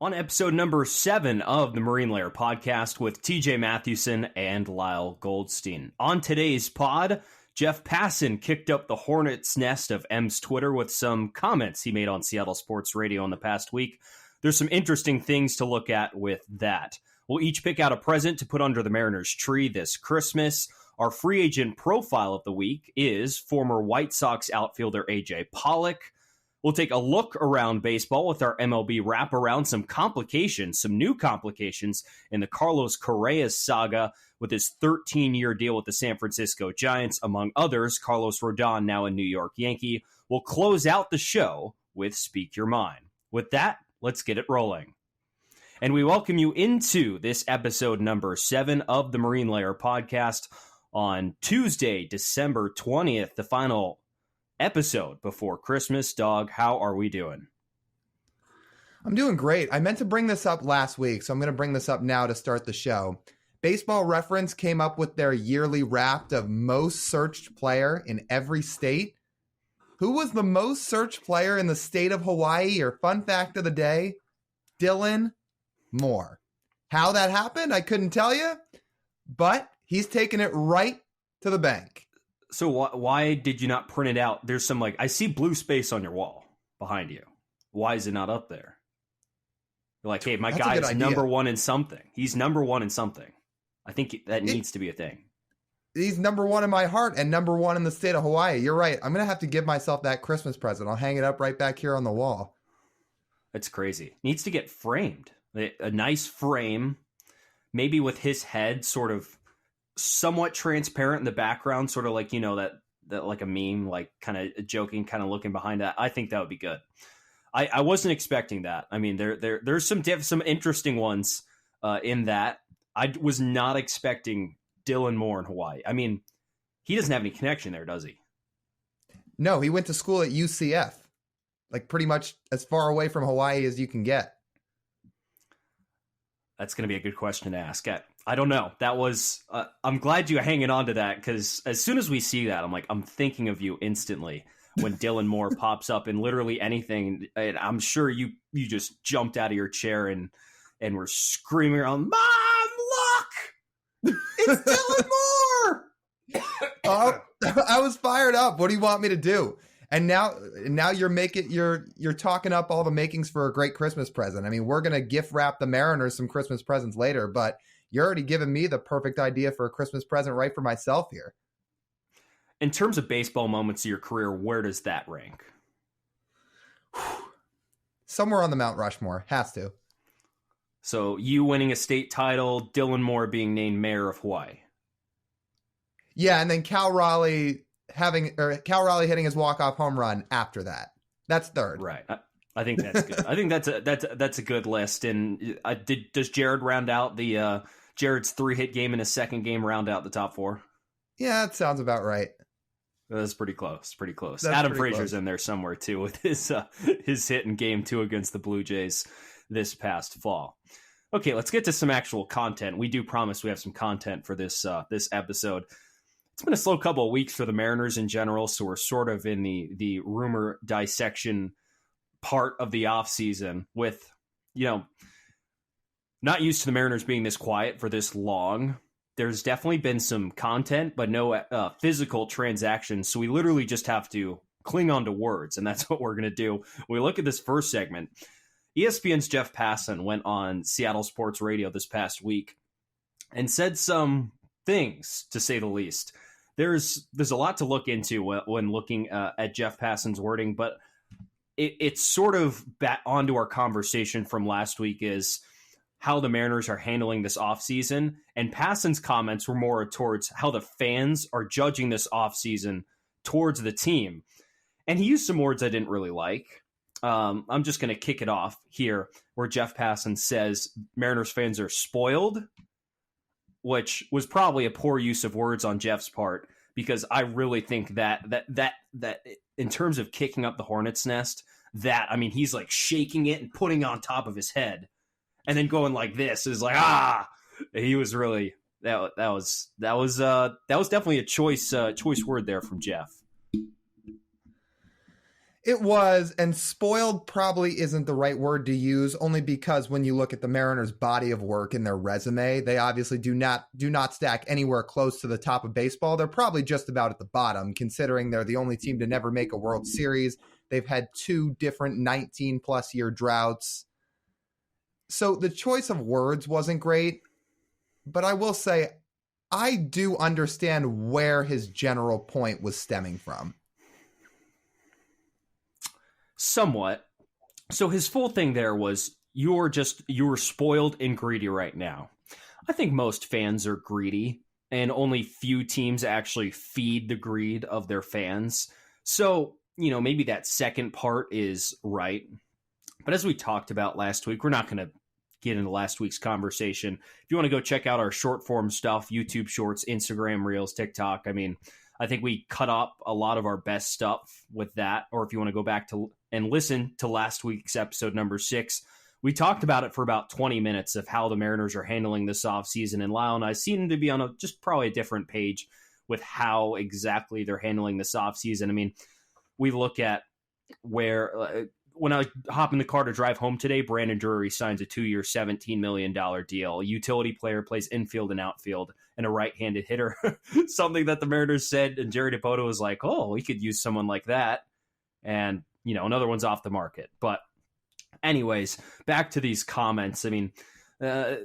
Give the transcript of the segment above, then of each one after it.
On episode number 7 of the Marine Layer podcast with TJ Mathewson and Lyle Goldstein. On today's pod, Jeff Passan kicked up the hornet's nest of M's Twitter with some comments he made on Seattle Sports Radio in the past week. There's some interesting things to look at with that. We'll each pick out a present to put under the Mariners' tree this Christmas. Our free agent profile of the week is former White Sox outfielder AJ Pollock. We'll take a look around baseball with our MLB Wraparound, some new complications in the Carlos Correa saga with his 13-year deal with the San Francisco Giants, among others. Carlos Rodon, now a New York Yankee. We'll close out the show with Speak Your Mind. With that, let's get it rolling. And we welcome you into this episode number 7 of the Marine Layer podcast on Tuesday, December 20th, the final episode before Christmas. Dog, how are we doing? I'm doing great. I meant to bring this up last week, so I'm going to bring this up now to start the show. Baseball Reference came up with their yearly wrap of most searched player in every state. Who was the most searched player in the state of Hawaii? Your fun fact of the day, Dylan Moore. How that happened, I couldn't tell you, but he's taking it right to the bank. So why did you not print it out? There's some, I see blue space on your wall behind you. Why is it not up there? You're like, hey, my guy is number one in something. He's number one in something. I think that needs to be a thing. He's number one in my heart and number one in the state of Hawaii. You're right. I'm going to have to give myself that Christmas present. I'll hang it up right back here on the wall. That's crazy. Needs to get framed. A nice frame, maybe with his head sort of somewhat transparent in the background, sort of like, that like a meme, like kind of joking, kind of looking behind that. I think that would be good. I wasn't expecting that. I mean, there's some interesting ones in that. I was not expecting Dylan Moore in Hawaii. I mean, he doesn't have any connection there, does he? No, he went to school at UCF, like pretty much as far away from Hawaii as you can get. That's going to be a good question to ask. I don't know. That was, I'm glad you're hanging on to that, because as soon as we see that, I'm thinking of you instantly when Dylan Moore pops up in literally anything. And I'm sure you just jumped out of your chair and were screaming around, Mom, look! It's Dylan Moore! Oh, I was fired up. What do you want me to do? And now you're talking up all the makings for a great Christmas present. I mean, we're going to gift wrap the Mariners some Christmas presents later, but you're already giving me the perfect idea for a Christmas present right for myself here. In terms of baseball moments of your career, where does that rank? Somewhere on the Mount Rushmore. Has to. So you winning a state title, Dylan Moore being named mayor of Hawaii. Yeah, and then Cal Raleigh hitting his walk-off home run after that. That's third. Right. I think that's good. I think that's a good list. And does Jared round out the Jared's 3-hit game in his second game round out the top 4? Yeah, that sounds about right. That's pretty close. Pretty close. That's Adam pretty Frazier's close. in there somewhere too with his hit in game 2 against the Blue Jays this past fall. Okay, let's get to some actual content. We do promise we have some content for this episode. It's been a slow couple of weeks for the Mariners in general, so we're sort of in the rumor dissection part of the offseason with, not used to the Mariners being this quiet for this long. There's definitely been some content, but no physical transactions, so we literally just have to cling on to words, and that's what we're going to do. When we look at this first segment, ESPN's Jeff Passan went on Seattle Sports Radio this past week and said some things, to say the least. There's a lot to look into when looking at Jeff Passan's wording, but it's sort of back onto our conversation from last week is how the Mariners are handling this offseason. And Passan's comments were more towards how the fans are judging this offseason towards the team. And he used some words I didn't really like. I'm just going to kick it off here where Jeff Passan says Mariners fans are spoiled, which was probably a poor use of words on Jeff's part, because I really think that in terms of kicking up the hornet's nest, he's like shaking it and putting it on top of his head and then going like this is like, he was really, that was definitely a choice word there from Jeff. It was, and spoiled probably isn't the right word to use, only because when you look at the Mariners' body of work in their resume, they obviously do not stack anywhere close to the top of baseball. They're probably just about at the bottom, considering they're the only team to never make a World Series. They've had 2 different 19-plus year droughts. So the choice of words wasn't great, but I will say I do understand where his general point was stemming from. Somewhat. So his full thing there was you're spoiled and greedy right now. I think most fans are greedy, and only few teams actually feed the greed of their fans. So, maybe that second part is right. But as we talked about last week, we're not going to get into last week's conversation. If you want to go check out our short form stuff, YouTube Shorts, Instagram Reels, TikTok, I think we cut up a lot of our best stuff with that. Or if you want to go back to and listen to last week's episode number 6, we talked about it for about 20 minutes of how the Mariners are handling this offseason. And Lyle and I seem to be on just probably a different page with how exactly they're handling this offseason. We look at where when I hop in the car to drive home today, Brandon Drury signs a 2-year, $17 million deal. A utility player, plays infield and outfield, and a right-handed hitter. Something that the Mariners said, and Jerry Dipoto was like, oh, we could use someone like that. And, another one's off the market. But anyways, back to these comments. A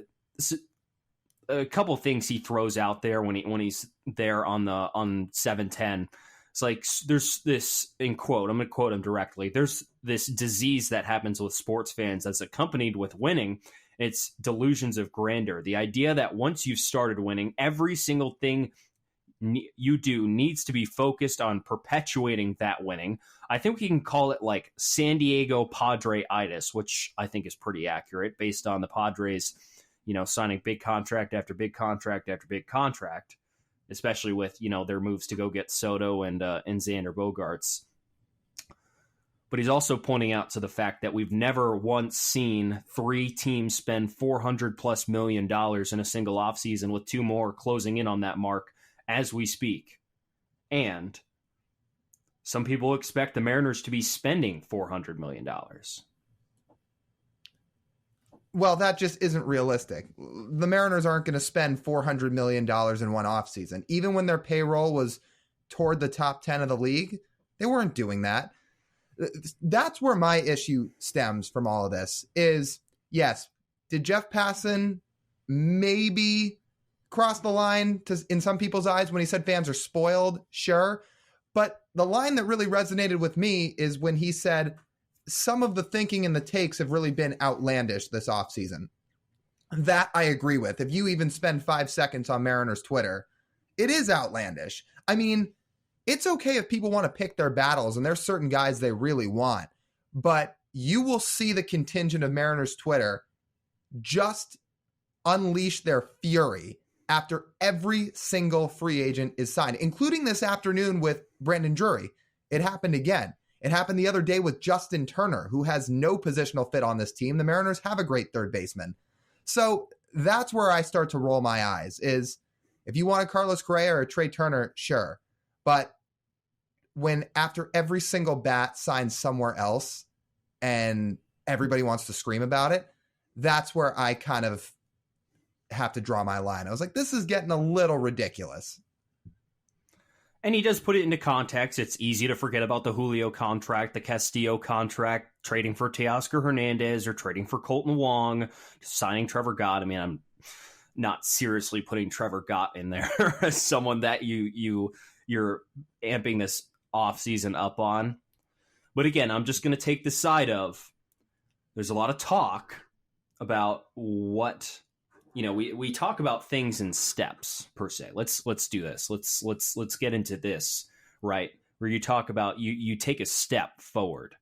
couple things he throws out there when he's there on 710. It's like there's this, in quote, I'm going to quote him directly. There's this disease that happens with sports fans that's accompanied with winning. It's delusions of grandeur. The idea that once you've started winning, every single thing you do needs to be focused on perpetuating that winning. I think we can call it like San Diego Padre-itis, which I think is pretty accurate based on the Padres, signing big contract after big contract after big contract, especially with, their moves to go get Soto and Xander Bogaerts. But he's also pointing out to the fact that we've never once seen 3 teams spend $400+ million in a single offseason, with 2 more closing in on that mark as we speak. And some people expect the Mariners to be spending $400 million. Well, that just isn't realistic. The Mariners aren't going to spend $400 million in one offseason. Even when their payroll was toward the top 10 of the league, they weren't doing that. That's where my issue stems from all of this is, yes, did Jeff Passan maybe cross the line in some people's eyes when he said fans are spoiled? Sure. But the line that really resonated with me is when he said some of the thinking and the takes have really been outlandish this offseason. That I agree with. If you even spend 5 seconds on Mariners Twitter, it is outlandish. It's okay if people want to pick their battles, and there's certain guys they really want, but you will see the contingent of Mariners Twitter just unleash their fury after every single free agent is signed, including this afternoon with Brandon Drury. It happened again. It happened the other day with Justin Turner, who has no positional fit on this team. The Mariners have a great third baseman. So that's where I start to roll my eyes is if you want a Carlos Correa or a Trey Turner, sure. But when after every single bat signs somewhere else and everybody wants to scream about it, that's where I kind of have to draw my line. I was like, this is getting a little ridiculous. And he does put it into context. It's easy to forget about the Julio contract, the Castillo contract, trading for Teoscar Hernandez or trading for Colton Wong, signing Trevor Gott. I'm not seriously putting Trevor Gott in there as someone that you're amping this offseason up on. But again, I'm just going to take the side of there's a lot of talk about what we talk about things in steps per se. Let's do this. Let's get into this, right? Where you talk about you take a step forward,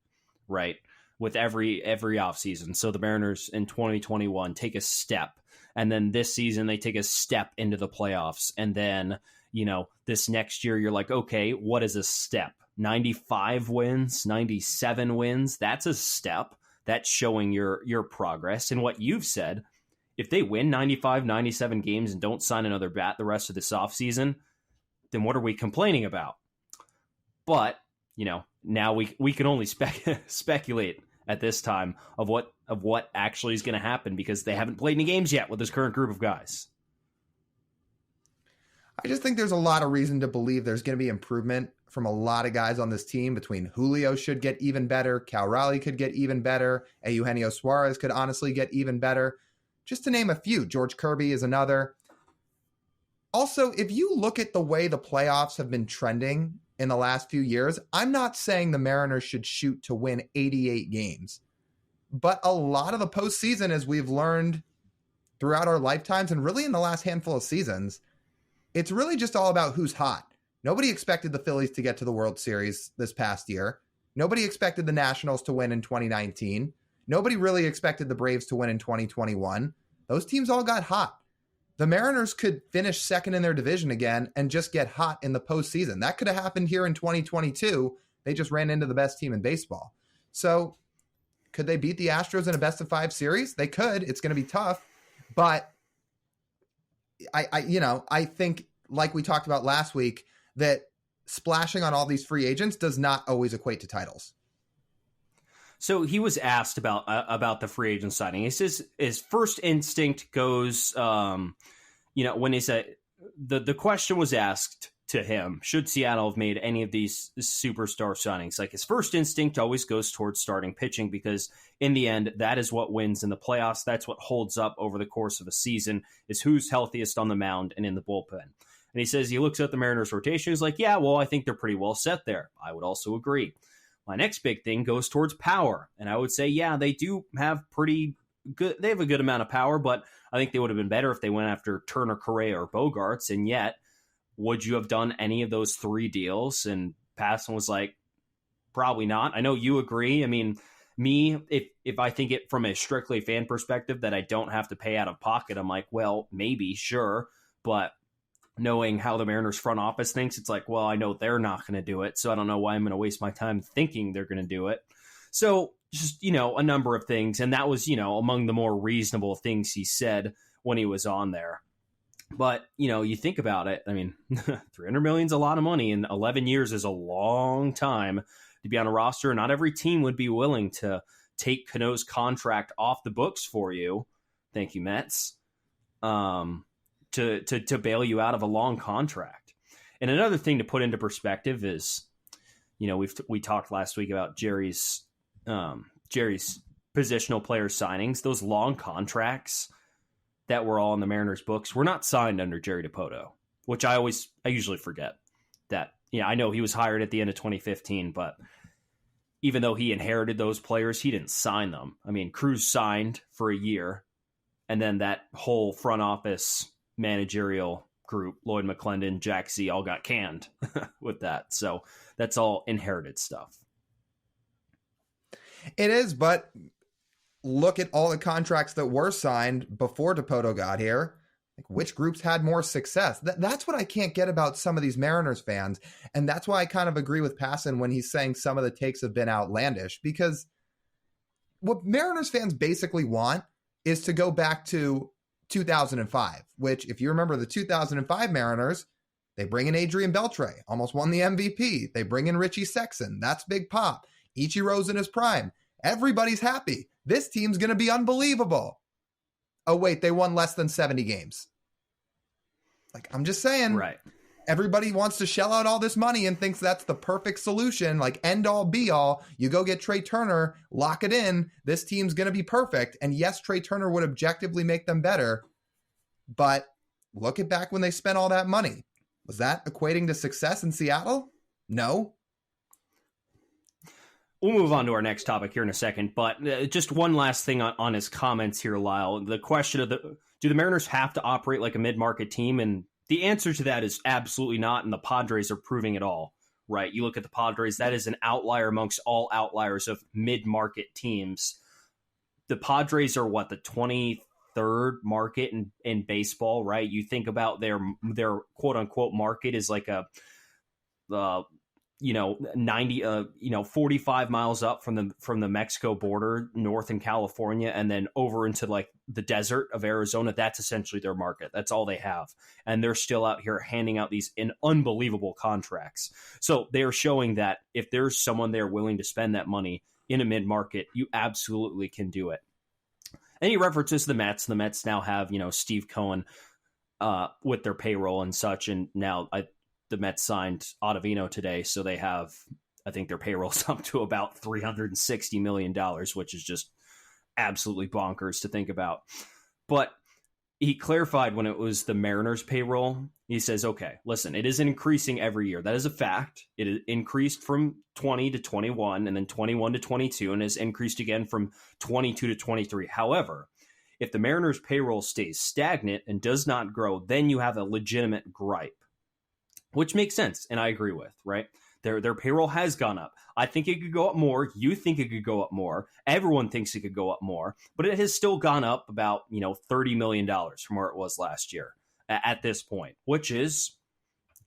right? With every offseason. So the Mariners in 2021 take a step, and then this season they take a step into the playoffs, and then this next year you're like, okay, what is a step? 95 wins, 97 wins. That's a step. That's showing your progress. And what you've said, if they win 95, 97 games and don't sign another bat the rest of this offseason, then what are we complaining about? But now we can only speculate at this time of what actually is going to happen because they haven't played any games yet with this current group of guys. I just think there's a lot of reason to believe there's going to be improvement from a lot of guys on this team. Between Julio should get even better, Cal Raleigh could get even better, Eugenio Suarez could honestly get even better, just to name a few. George Kirby is another. Also, if you look at the way the playoffs have been trending in the last few years, I'm not saying the Mariners should shoot to win 88 games. But a lot of the postseason, as we've learned throughout our lifetimes and really in the last handful of seasons, it's really just all about who's hot. Nobody expected the Phillies to get to the World Series this past year. Nobody expected the Nationals to win in 2019. Nobody really expected the Braves to win in 2021. Those teams all got hot. The Mariners could finish second in their division again and just get hot in the postseason. That could have happened here in 2022. They just ran into the best team in baseball. So could they beat the Astros in a best-of-5 series? They could. It's going to be tough. But I think, like we talked about last week, that splashing on all these free agents does not always equate to titles. So he was asked about the free agent signing. He says his first instinct goes, when he said the question was asked to him, should Seattle have made any of these superstar signings? Like, his first instinct always goes towards starting pitching because in the end, that is what wins in the playoffs. That's what holds up over the course of a season, is who's healthiest on the mound and in the bullpen. And he says he looks at the Mariners rotation. He's like, yeah, well, I think they're pretty well set there. I would also agree. My next big thing goes towards power. And I would say, yeah, they do have pretty good. They have a good amount of power, but I think they would have been better if they went after Turner, Correa, or Bogarts. And yet, would you have done any of those three deals? And Passan was like, probably not. I know you agree. I mean, me, if I think it from a strictly fan perspective that I don't have to pay out of pocket, I'm like, well, maybe, sure. But knowing how the Mariners front office thinks, it's like, well, I know they're not going to do it, so I don't know why I'm going to waste my time thinking they're going to do it. So just, a number of things. And that was, among the more reasonable things he said when he was on there. But, you think about it. I mean, $300 million is a lot of money, and 11 years is a long time to be on a roster. Not every team would be willing to take Cano's contract off the books for you. Thank you, Mets. To bail you out of a long contract. And another thing to put into perspective is, we talked last week about Jerry's positional player signings. Those long contracts that were all in the Mariners books were not signed under Jerry Dipoto, which I usually forget that. I know he was hired at the end of 2015, but even though he inherited those players, he didn't sign them. I mean, Cruz signed for a year, and then that whole front office managerial group, Lloyd McClendon, Jack Z, all got canned with that. So that's all inherited stuff. It is, but look at all the contracts that were signed before Dipoto got here. Like, which groups had more success? That's what I can't get about some of these Mariners fans. And that's why I kind of agree with Passan when he's saying some of the takes have been outlandish, because what Mariners fans basically want is to go back to 2005, which, if you remember the 2005 Mariners, they bring in Adrian Beltre, almost won the MVP. They bring in Richie Sexson. That's big pop. Ichiro's in his prime. Everybody's happy. This team's going to be unbelievable. Oh, wait, they won less than 70 games. Like, I'm just saying, right? Everybody wants to shell out all this money and thinks that's the perfect solution, like end all be all. You go get Trey Turner, lock it in. This team's going to be perfect. And yes, Trey Turner would objectively make them better. But look at back when they spent all that money. Was that equating to success in Seattle? No. We'll move on to our next topic here in a second, but just one last thing on his comments here, Lyle. The question of do the Mariners have to operate like a mid-market team? And the answer to that is absolutely not, and the Padres are proving it all, right? You look at the Padres, that is an outlier amongst all outliers of mid-market teams. The Padres are the 23rd market in baseball, right? You think about their quote-unquote market is like a 90, 45 miles up from the Mexico border, north in California, and then over into like the desert of Arizona. That's essentially their market. That's all they have. And they're still out here handing out these unbelievable contracts. So they are showing that if there's someone there willing to spend that money in a mid-market, you absolutely can do it. And he references the Mets. The Mets now have, Steve Cohen with their payroll and such. And now the Mets signed Ottavino today, so they have, I think their payroll's up to about $360 million, which is just absolutely bonkers to think about. But he clarified when it was the Mariners payroll, he says, okay, listen, it is increasing every year. That is a fact. It increased from 20 to 21 and then 21 to 22 and has increased again from 22 to 23. However, if the Mariners payroll stays stagnant and does not grow, then you have a legitimate gripe. Which makes sense, and I agree with, right? Their payroll has gone up. I think it could go up more. You think it could go up more. Everyone thinks it could go up more. But it has still gone up about, $30 million from where it was last year at this point, which is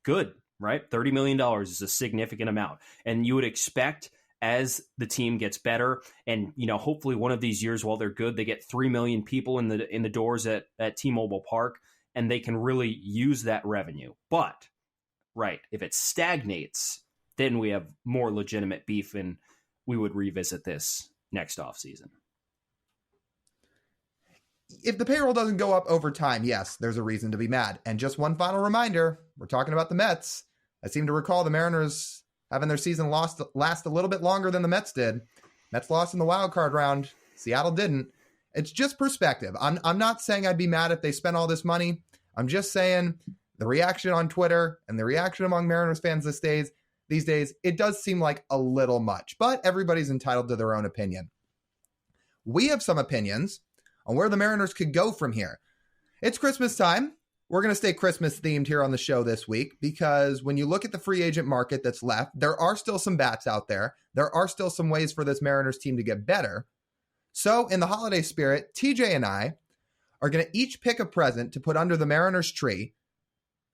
good, right? $30 million is a significant amount. And you would expect as the team gets better and, hopefully one of these years while they're good, they get 3 million people in the doors at T-Mobile Park, and they can really use that revenue. But right, if it stagnates, then we have more legitimate beef, and we would revisit this next offseason. If the payroll doesn't go up over time, yes, there's a reason to be mad. And just one final reminder, we're talking about the Mets. I seem to recall the Mariners having their season last a little bit longer than the Mets did. Mets lost in the wild card round. Seattle didn't. It's just perspective. I'm not saying I'd be mad if they spent all this money. I'm just saying the reaction on Twitter and the reaction among Mariners fans these days, it does seem like a little much, but everybody's entitled to their own opinion. We have some opinions on where the Mariners could go from here. It's Christmas time. We're going to stay Christmas themed here on the show this week because when you look at the free agent market that's left, there are still some bats out there. There are still some ways for this Mariners team to get better. So in the holiday spirit, TJ and I are going to each pick a present to put under the Mariners tree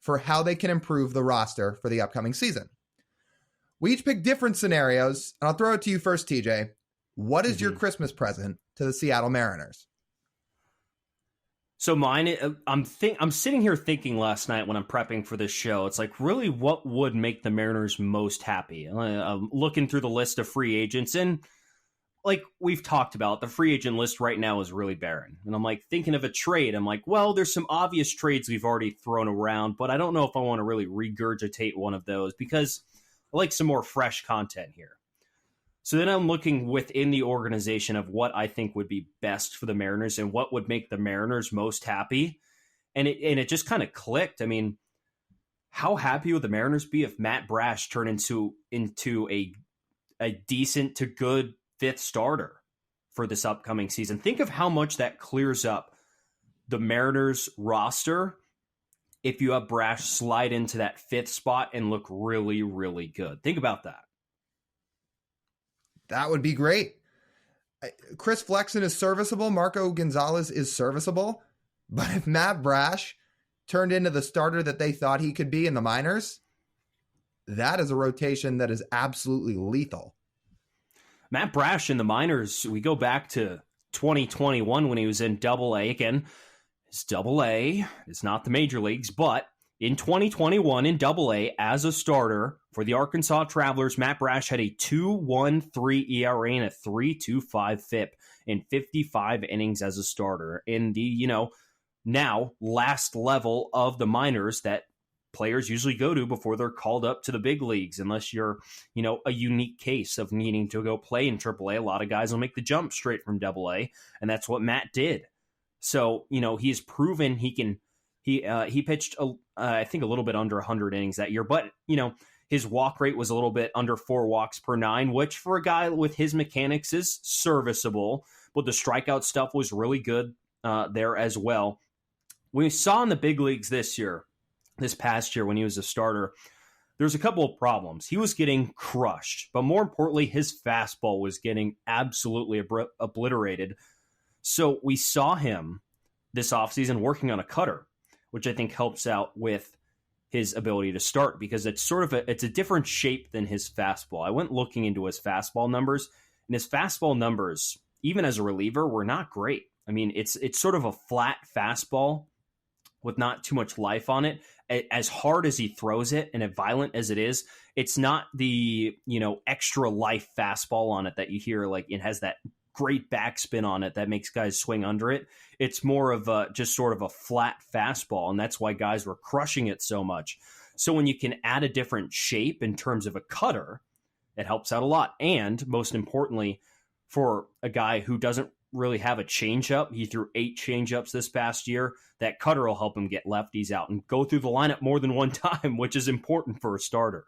for how they can improve the roster for the upcoming season. We each pick different scenarios, and I'll throw it to you first, TJ. What is your Christmas present to the Seattle Mariners? So mine, I'm sitting here thinking last night when I'm prepping for this show, it's like, really, what would make the Mariners most happy? I'm looking through the list of free agents, and like we've talked about, the free agent list right now is really barren. And I'm like thinking of a trade. I'm like, well, there's some obvious trades we've already thrown around, but I don't know if I want to really regurgitate one of those because I like some more fresh content here. So then I'm looking within the organization of what I think would be best for the Mariners and what would make the Mariners most happy. And it just kind of clicked. I mean, how happy would the Mariners be if Matt Brash turned into a decent to good fifth starter for this upcoming season? Think of how much that clears up the Mariners roster if you have Brash slide into that fifth spot and look really, really good. Think about that. That would be great. Chris Flexen is serviceable. Marco Gonzalez is serviceable. But if Matt Brash turned into the starter that they thought he could be in the minors, that is a rotation that is absolutely lethal. Matt Brash in the minors, we go back to 2021 when he was in Double-A. Again, it's Double-A. It's not the major leagues, but in 2021 in Double-A as a starter for the Arkansas Travelers, Matt Brash had a 2.13 ERA and a 3.25 FIP in 55 innings as a starter in the, now last level of the minors that players usually go to before they're called up to the big leagues, unless you're, a unique case of needing to go play in AAA. A lot of guys will make the jump straight from AA, and that's what Matt did. So, he's proven he can. He pitched, I think, a little bit under 100 innings that year, but, his walk rate was a little bit under 4 walks per 9, which for a guy with his mechanics is serviceable, but the strikeout stuff was really good there as well. We saw in the big leagues this past year when he was a starter, there's a couple of problems. He was getting crushed, but more importantly, his fastball was getting absolutely obliterated. So we saw him this offseason working on a cutter, which I think helps out with his ability to start, because it's sort of it's a different shape than his fastball. I went looking into his fastball numbers, and his fastball numbers, even as a reliever, were not great. I mean, it's sort of a flat fastball with not too much life on it. As hard as he throws it and as violent as it is, it's not the, extra life fastball on it that you hear. Like, it has that great backspin on it that makes guys swing under it. It's more of just sort of a flat fastball, and that's why guys were crushing it so much. So when you can add a different shape in terms of a cutter, it helps out a lot. And most importantly, for a guy who doesn't really have a changeup, he threw 8 changeups this past year. That cutter will help him get lefties out and go through the lineup more than one time, which is important for a starter.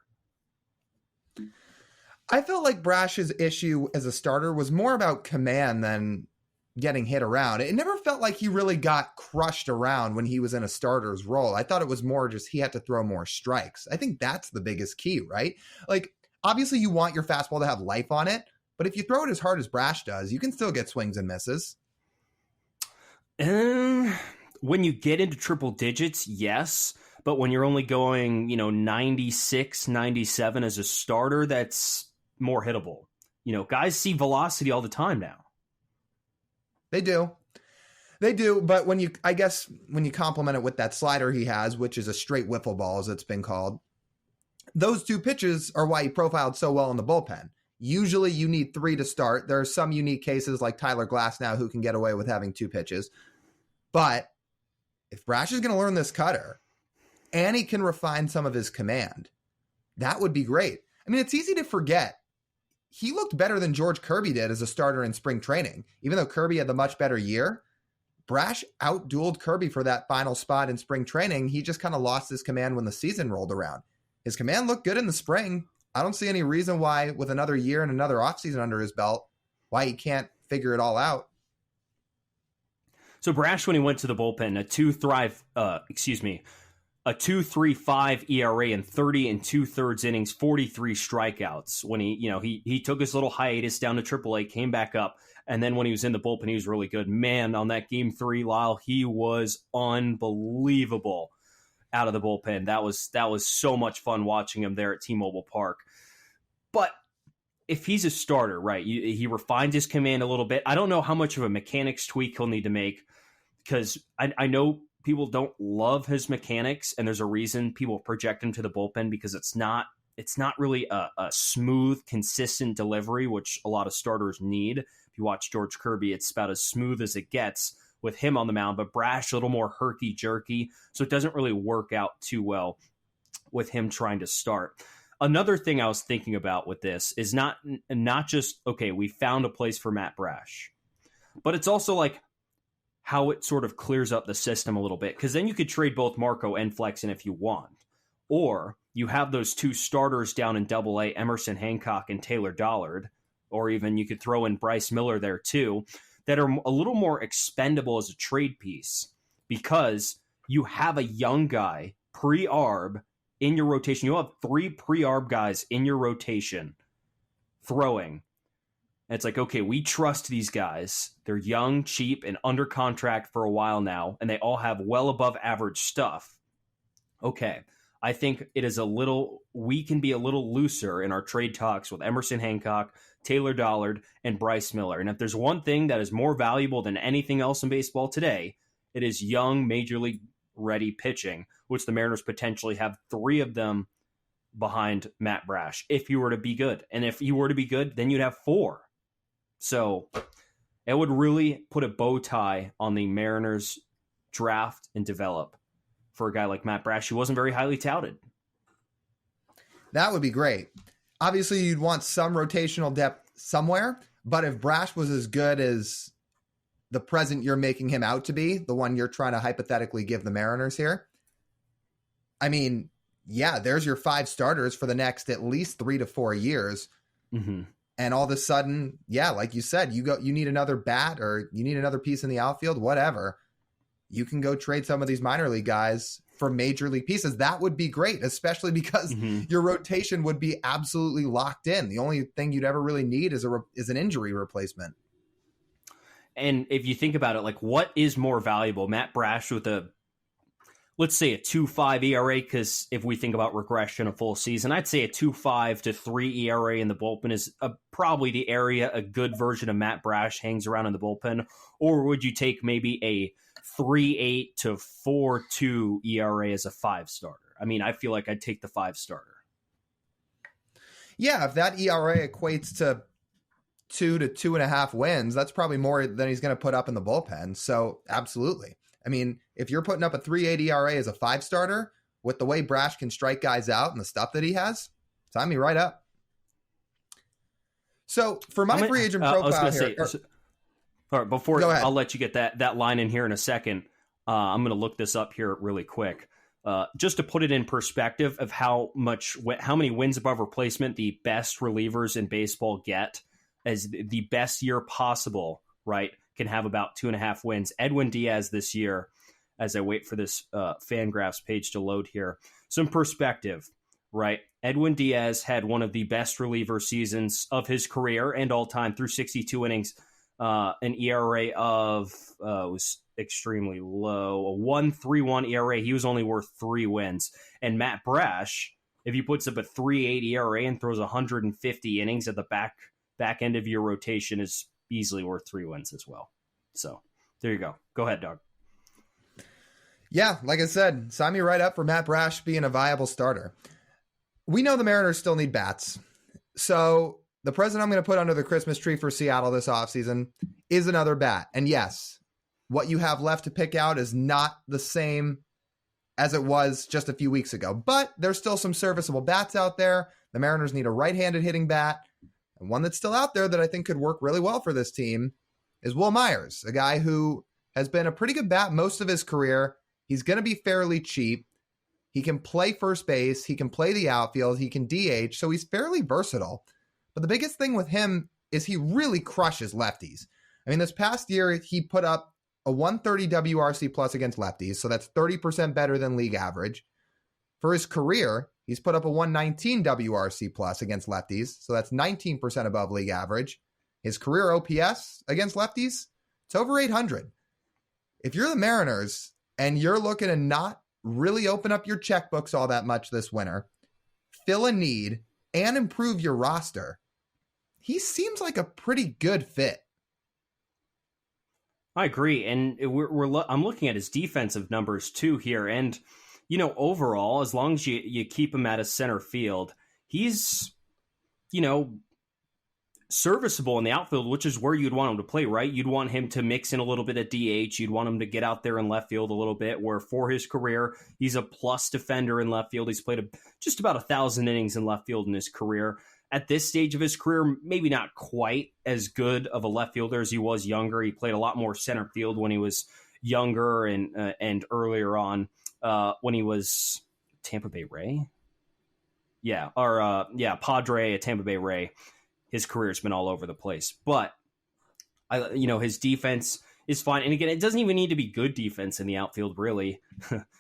I felt like Brash's issue as a starter was more about command than getting hit around. It never felt like he really got crushed around when he was in a starter's role. I thought it was more just he had to throw more strikes. I think that's the biggest key, right? Like, obviously you want your fastball to have life on it, but if you throw it as hard as Brash does, you can still get swings and misses. When you get into triple digits, yes. But when you're only going, 96, 97 as a starter, that's more hittable. Guys see velocity all the time now. They do. But when you complement it with that slider he has, which is a straight wiffle ball, as it's been called, those 2 pitches are why he profiled so well in the bullpen. Usually you need 3 to start. There are some unique cases like Tyler Glass now who can get away with having 2 pitches. But if Brash is going to learn this cutter and he can refine some of his command, that would be great. I mean, it's easy to forget. He looked better than George Kirby did as a starter in spring training. Even though Kirby had the much better year, Brash outdueled Kirby for that final spot in spring training. He just kind of lost his command when the season rolled around. His command looked good in the spring. I don't see any reason why, with another year and another offseason under his belt, why he can't figure it all out. So Brash, when he went to the bullpen, a 2.35 ERA in 30 2/3 innings, 43 strikeouts. When he took his little hiatus down to AAA, came back up, and then when he was in the bullpen, he was really good. Man, on that Game 3, Lyle, he was unbelievable out of the bullpen. That was so much fun watching him there at T-Mobile Park. But if he's a starter, right, he refined his command a little bit. I don't know how much of a mechanics tweak he'll need to make, because I know people don't love his mechanics, and there's a reason people project him to the bullpen, because it's not really a smooth, consistent delivery, which a lot of starters need. If you watch George Kirby, it's about as smooth as it gets with him on the mound, but Brash a little more herky-jerky, so it doesn't really work out too well with him trying to start. Another thing I was thinking about with this is not just, okay, we found a place for Matt Brash, but it's also like how it sort of clears up the system a little bit, because then you could trade both Marco and Flexen if you want, or you have those 2 starters down in Double-A, Emerson Hancock and Taylor Dollard, or even you could throw in Bryce Miller there too, that are a little more expendable as a trade piece, because you have a young guy pre-arb in your rotation. You'll have 3 pre-arb guys in your rotation throwing. And it's like, okay, we trust these guys. They're young, cheap, and under contract for a while now, and they all have well above average stuff. Okay, I think we can be a little looser in our trade talks with Emerson Hancock, Taylor Dollard, and Bryce Miller. And if there's one thing that is more valuable than anything else in baseball today, it is young, major league ready pitching, which the Mariners potentially have 3 of them behind Matt Brash, if you were to be good. And if you were to be good, then you'd have 4. So it would really put a bow tie on the Mariners draft and develop for a guy like Matt Brash, who wasn't very highly touted. That would be great. Obviously, you'd want some rotational depth somewhere, but if Brash was as good as the present you're making him out to be, the one you're trying to hypothetically give the Mariners here, I mean, yeah, there's your 5 starters for the next at least 3 to 4 years. Mm-hmm. And all of a sudden, yeah, like you said, you need another bat, or you need another piece in the outfield, whatever. You can go trade some of these minor league guys for major league pieces. That would be great, especially because your rotation would be absolutely locked in. The only thing you'd ever really need is an injury replacement. And if you think about it, like, what is more valuable, Matt Brash with a let's say a 2.5 ERA, because if we think about regression a full season, I'd say a 2.5 to 3 ERA in the bullpen is probably the area a good version of Matt Brash hangs around in the bullpen. Or would you take maybe a 3.8 to 4.2 ERA as a 5-starter? I mean, I feel like I'd take the 5-starter. Yeah, if that ERA equates to 2 to 2.5 wins, that's probably more than he's going to put up in the bullpen. So absolutely. I mean, if you're putting up a 3.8 ERA as a 5-starter with the way Brash can strike guys out and the stuff that he has, sign me right up. So for my free agent profile here. All right, before I'll let you get that line in here in a second. I'm going to look this up here really quick. Just to put it in perspective of how many wins above replacement the best relievers in baseball get, as the best year possible, right, can have about 2.5 wins. Edwin Diaz this year, as I wait for this Fangraphs page to load here, some perspective, right? Edwin Diaz had one of the best reliever seasons of his career and all time through 62 innings, an ERA of was extremely low, a 1.31 ERA. He was only worth 3 wins. And Matt Brash, if he puts up a 3.8 ERA and throws 150 innings at the back end of your rotation, is easily worth 3 wins as well. So there you go. Go ahead, Doug. Yeah, like I said, sign me right up for Matt Brash being a viable starter. We know the Mariners still need bats. So the present I'm going to put under the Christmas tree for Seattle this offseason is another bat. And yes, what you have left to pick out is not the same as it was just a few weeks ago, but there's still some serviceable bats out there. The Mariners need a right-handed hitting bat. And one that's still out there that I think could work really well for this team is Will Myers, a guy who has been a pretty good bat most of his career. He's going to be fairly cheap. He can play first base. He can play the outfield. He can DH. So he's fairly versatile. But the biggest thing with him is he really crushes lefties. I mean, this past year, he put up a 130 WRC plus against lefties. So that's 30% better than league average. For his career, he's put up a 119 WRC plus against lefties. So that's 19% above league average. His career OPS against lefties, it's over 800. If you're the Mariners and you're looking to not really open up your checkbooks all that much this winter, fill a need, and improve your roster, he seems like a pretty good fit. I agree. And I'm looking at his defensive numbers too here. And, you know, overall, as long as you keep him at a center field, he's, you know, serviceable in the outfield, which is where you'd want him to play, right? You'd want him to mix in a little bit of DH. You'd want him to get out there in left field a little bit, where for his career, he's a plus defender in left field. He's played just about 1,000 innings in left field in his career. At this stage of his career, maybe not quite as good of a left fielder as he was younger. He played a lot more center field when he was younger and earlier on when he was Tampa Bay Ray. Padre at Tampa Bay Ray. His career's been all over the place, but his defense is fine. And again, it doesn't even need to be good defense in the outfield, really.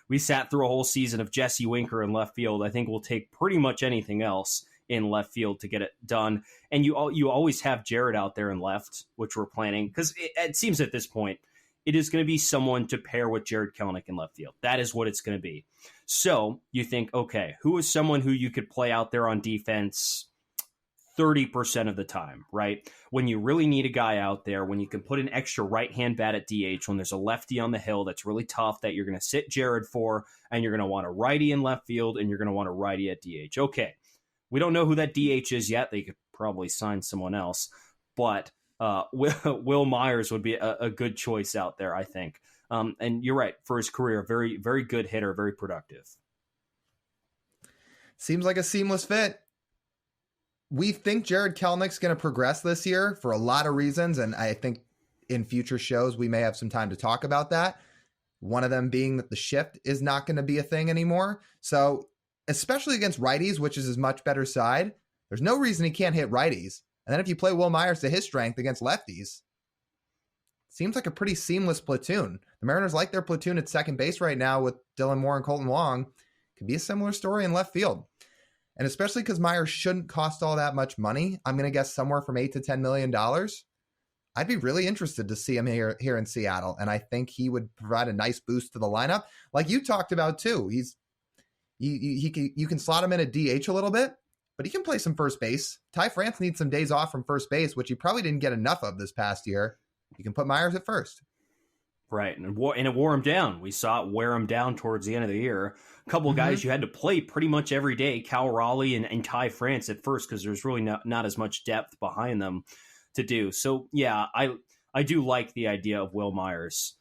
We sat through a whole season of Jesse Winker in left field. I think we'll take pretty much anything else in left field to get it done. And you always have Jared out there in left, which we're planning, because it seems at this point it is going to be someone to pair with Jared Kelenic in left field. That is what it's going to be. So you think, okay, who is someone who you could play out there on defense 30% of the time, right? When you really need a guy out there, when you can put an extra right-hand bat at DH, when there's a lefty on the hill that's really tough that you're going to sit Jared for, and you're going to want a righty in left field, and you're going to want a righty at DH. Okay, we don't know who that DH is yet. They could probably sign someone else, but Will Myers would be a good choice out there, I think. And you're right, for his career, very, very good hitter, very productive. Seems like a seamless fit. We think Jared Kelenic's going to progress this year for a lot of reasons, and I think in future shows we may have some time to talk about that. One of them being that the shift is not going to be a thing anymore. So, especially against righties, which is his much better side, there's no reason he can't hit righties. And then if you play Will Myers to his strength against lefties, seems like a pretty seamless platoon. The Mariners like their platoon at second base right now with Dylan Moore and Colton Wong. Could be a similar story in left field. And especially because Myers shouldn't cost all that much money, I'm going to guess somewhere from $8 to $10 million. I'd be really interested to see him here in Seattle, and I think he would provide a nice boost to the lineup, like you talked about too. You can slot him in a DH a little bit, but he can play some first base. Ty France needs some days off from first base, which he probably didn't get enough of this past year. You can put Myers at first. Right, and it wore him down. We saw it wear him down towards the end of the year. A couple of guys you had to play pretty much every day, Cal Raleigh and Ty France at first, because there's really not as much depth behind them to do. So, yeah, I do like the idea of Will Myers.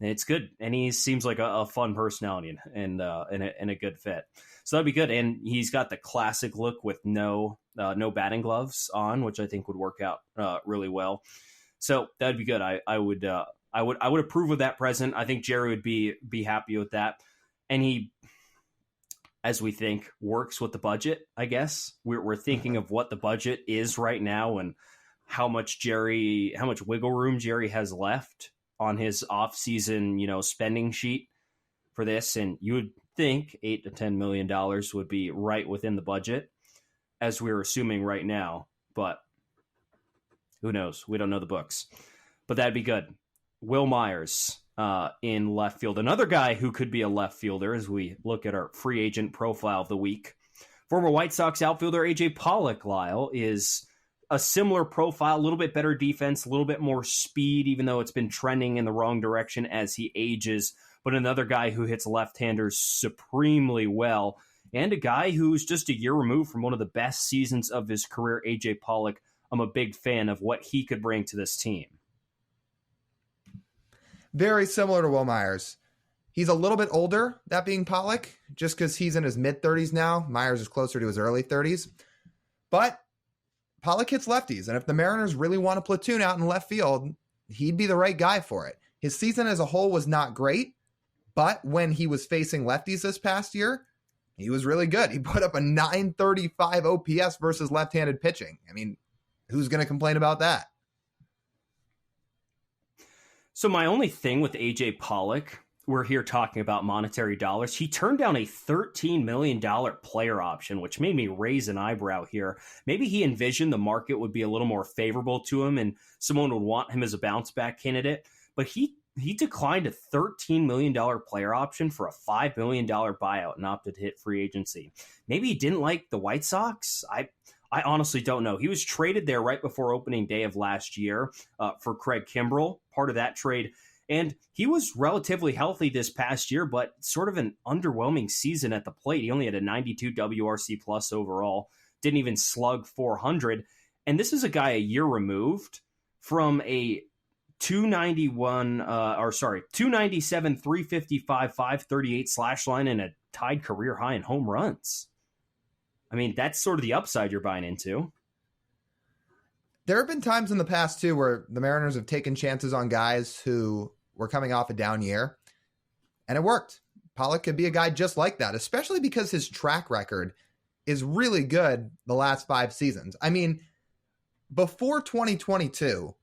It's good, and he seems like a fun personality and a good fit. So that'd be good. And he's got the classic look with no batting gloves on, which I think would work out really well. So that'd be good. I would approve of that present. I think Jerry would be happy with that. And he, as we think, works with the budget, I guess. We're thinking of what the budget is right now and how much wiggle room Jerry has left on his off-season, spending sheet for this. And you would think $8 to $10 million would be right within the budget, as we're assuming right now. But who knows? We don't know the books. But that'd be good. Will Myers in left field. Another guy who could be a left fielder as we look at our free agent profile of the week. Former White Sox outfielder AJ Pollock, Lyle, is a similar profile, a little bit better defense, a little bit more speed, even though it's been trending in the wrong direction as he ages. But another guy who hits left-handers supremely well, and a guy who's just a year removed from one of the best seasons of his career, AJ Pollock. I'm a big fan of what he could bring to this team. Very similar to Will Myers. He's a little bit older, that being Pollock, just because he's in his mid-30s now. Myers is closer to his early 30s. But Pollock hits lefties, and if the Mariners really want to platoon out in left field, he'd be the right guy for it. His season as a whole was not great, but when he was facing lefties this past year, he was really good. He put up a .935 OPS versus left-handed pitching. I mean, who's going to complain about that? So my only thing with AJ Pollock, we're here talking about monetary dollars. He turned down a $13 million player option, which made me raise an eyebrow here. Maybe he envisioned the market would be a little more favorable to him and someone would want him as a bounce back candidate. But he declined a $13 million player option for a $5 million buyout and opted to hit free agency. Maybe he didn't like the White Sox. I honestly don't know. He was traded there right before opening day of last year for Craig Kimbrell, part of that trade. And he was relatively healthy this past year, but sort of an underwhelming season at the plate. He only had a 92 WRC plus overall, didn't even slug 400. And this is a guy a year removed from a 297, 355, 538 slash line and a tied career high in home runs. I mean, that's sort of the upside you're buying into. There have been times in the past, too, where the Mariners have taken chances on guys who were coming off a down year, and it worked. Pollock could be a guy just like that, especially because his track record is really good the last 5 seasons. I mean, before 2022,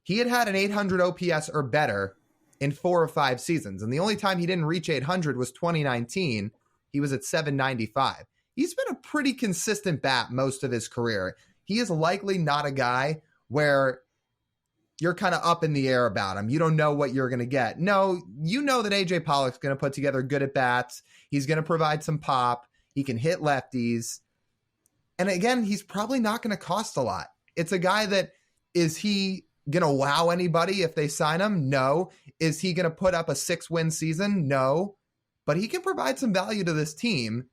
he had an 800 OPS or better in 4 or 5 seasons, and the only time he didn't reach 800 was 2019. He was at 795. He's been a pretty consistent bat most of his career. He is likely not a guy where you're kind of up in the air about him. You don't know what you're going to get. No, you know that AJ Pollock's going to put together good at bats. He's going to provide some pop. He can hit lefties. And again, he's probably not going to cost a lot. It's a guy that, is he going to wow anybody if they sign him? No. Is he going to put up a 6-win season? No. But he can provide some value to this team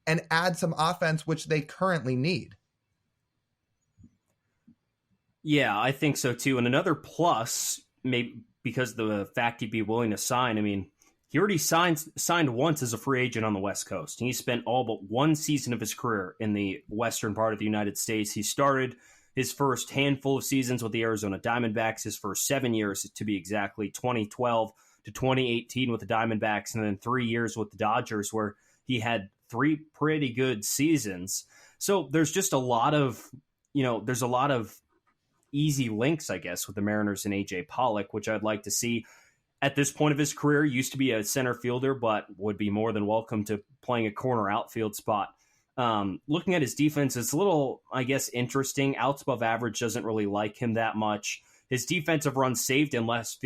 and add some offense, which they currently need. Yeah, I think so too. And another plus, maybe because of the fact he'd be willing to sign. I mean, he already signed once as a free agent on the West Coast. And he spent all but 1 season of his career in the western part of the United States. He started his first handful of seasons with the Arizona Diamondbacks, his first 7 years to be exactly, 2012 to 2018 with the Diamondbacks, and then 3 years with the Dodgers, where he had 3 pretty good seasons. So there's just a lot of, there's a lot of easy links, I guess, with the Mariners and AJ Pollock, which I'd like to see. At this point of his career, used to be a center fielder, but would be more than welcome to playing a corner outfield spot Looking at his defense, it's a little, I guess, interesting. Outs above average doesn't really like him that much. His defensive runs saved in left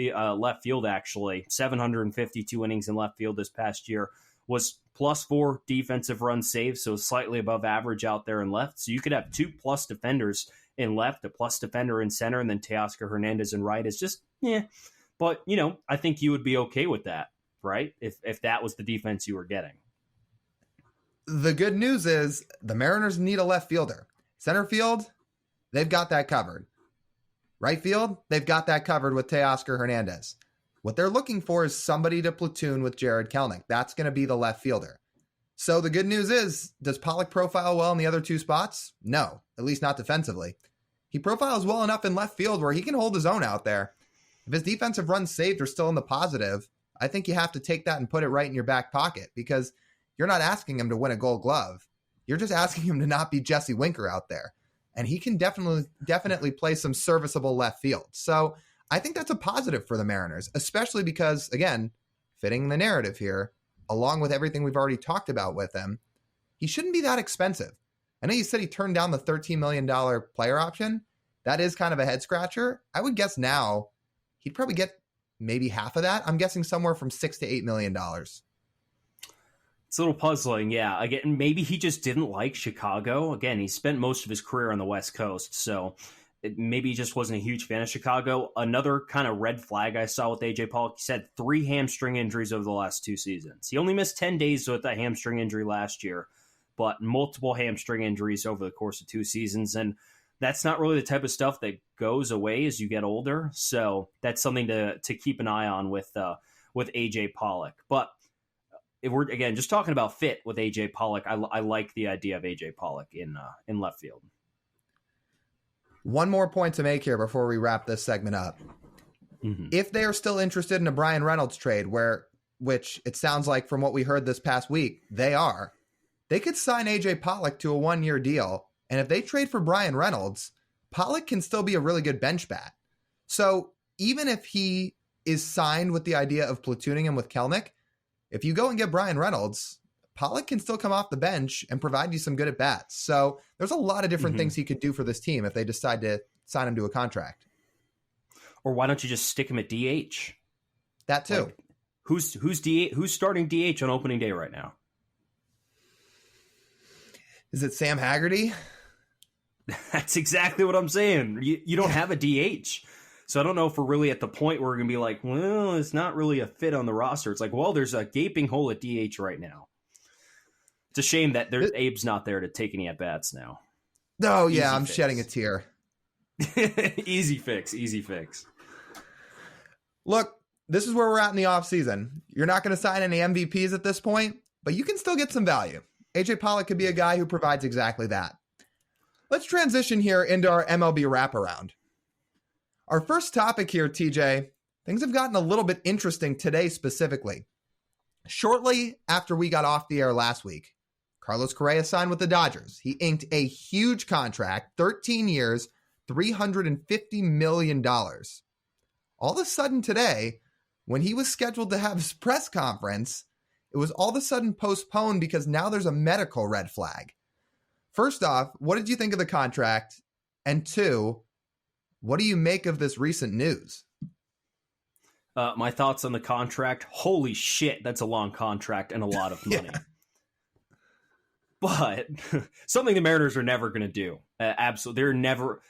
field, actually. 752 innings in left field this past year was +4 defensive runs saved, so slightly above average out there in left. So you could have 2+ defenders in left, a plus defender in center, and then Teoscar Hernandez in right. Is just, yeah. But, I think you would be okay with that, right? If that was the defense you were getting. The good news is the Mariners need a left fielder. Center field, they've got that covered. Right field, they've got that covered with Teoscar Hernandez. What they're looking for is somebody to platoon with Jared Kelenic. That's going to be the left fielder. So the good news is, does Pollock profile well in the other two spots? No, at least not defensively. He profiles well enough in left field where he can hold his own out there. If his defensive runs saved are still in the positive, I think you have to take that and put it right in your back pocket, because you're not asking him to win a Gold Glove. You're just asking him to not be Jesse Winker out there. And he can definitely play some serviceable left field. So I think that's a positive for the Mariners, especially because, again, fitting the narrative here, along with everything we've already talked about with him, he shouldn't be that expensive. I know you said he turned down the $13 million player option. That is kind of a head scratcher. I would guess now he'd probably get maybe half of that. I'm guessing somewhere from $6 to $8 million. It's a little puzzling, yeah. Again, maybe he just didn't like Chicago. Again, he spent most of his career on the West Coast, so maybe he just wasn't a huge fan of Chicago. Another kind of red flag I saw with AJ Pollock, he said 3 hamstring injuries over the last 2 seasons. He only missed 10 days with a hamstring injury last year, but multiple hamstring injuries over the course of 2 seasons, and that's not really the type of stuff that goes away as you get older. So that's something to keep an eye on with AJ Pollock. But if we're, again, just talking about fit with AJ Pollock, I like the idea of AJ Pollock in left field. One more point to make here before we wrap this segment up. Mm-hmm. If they are still interested in a Bryan Reynolds trade, which it sounds like from what we heard this past week, they are, they could sign AJ Pollock to a 1-year deal. And if they trade for Bryan Reynolds, Pollock can still be a really good bench bat. So even if he is signed with the idea of platooning him with Kelenic, if you go and get Bryan Reynolds, Pollock can still come off the bench and provide you some good at-bats. So there's a lot of different things he could do for this team if they decide to sign him to a contract. Or why don't you just stick him at DH? That too. Like, who's starting DH on opening day right now? Is it Sam Haggerty? That's exactly what I'm saying. You don't have a DH. So I don't know if we're really at the point where we're going to be like, well, it's not really a fit on the roster. It's like, well, there's a gaping hole at DH right now. It's a shame that Abe's not there to take any at-bats now. Oh, yeah, I'm shedding a tear. Easy fix. Look, this is where we're at in the offseason. You're not going to sign any MVPs at this point, but you can still get some value. AJ Pollock could be a guy who provides exactly that. Let's transition here into our MLB Wraparound. Our first topic here, TJ, things have gotten a little bit interesting today specifically. Shortly after we got off the air last week, Carlos Correa signed with the Dodgers. He inked a huge contract, 13 years, $350 million. All of a sudden today, when he was scheduled to have his press conference, it was all of a sudden postponed because now there's a medical red flag. First off, what did you think of the contract? And 2, what do you make of this recent news? My thoughts on the contract. Holy shit, that's a long contract and a lot of money. Yeah. But something the Mariners are never going to do. Absolutely. They're never,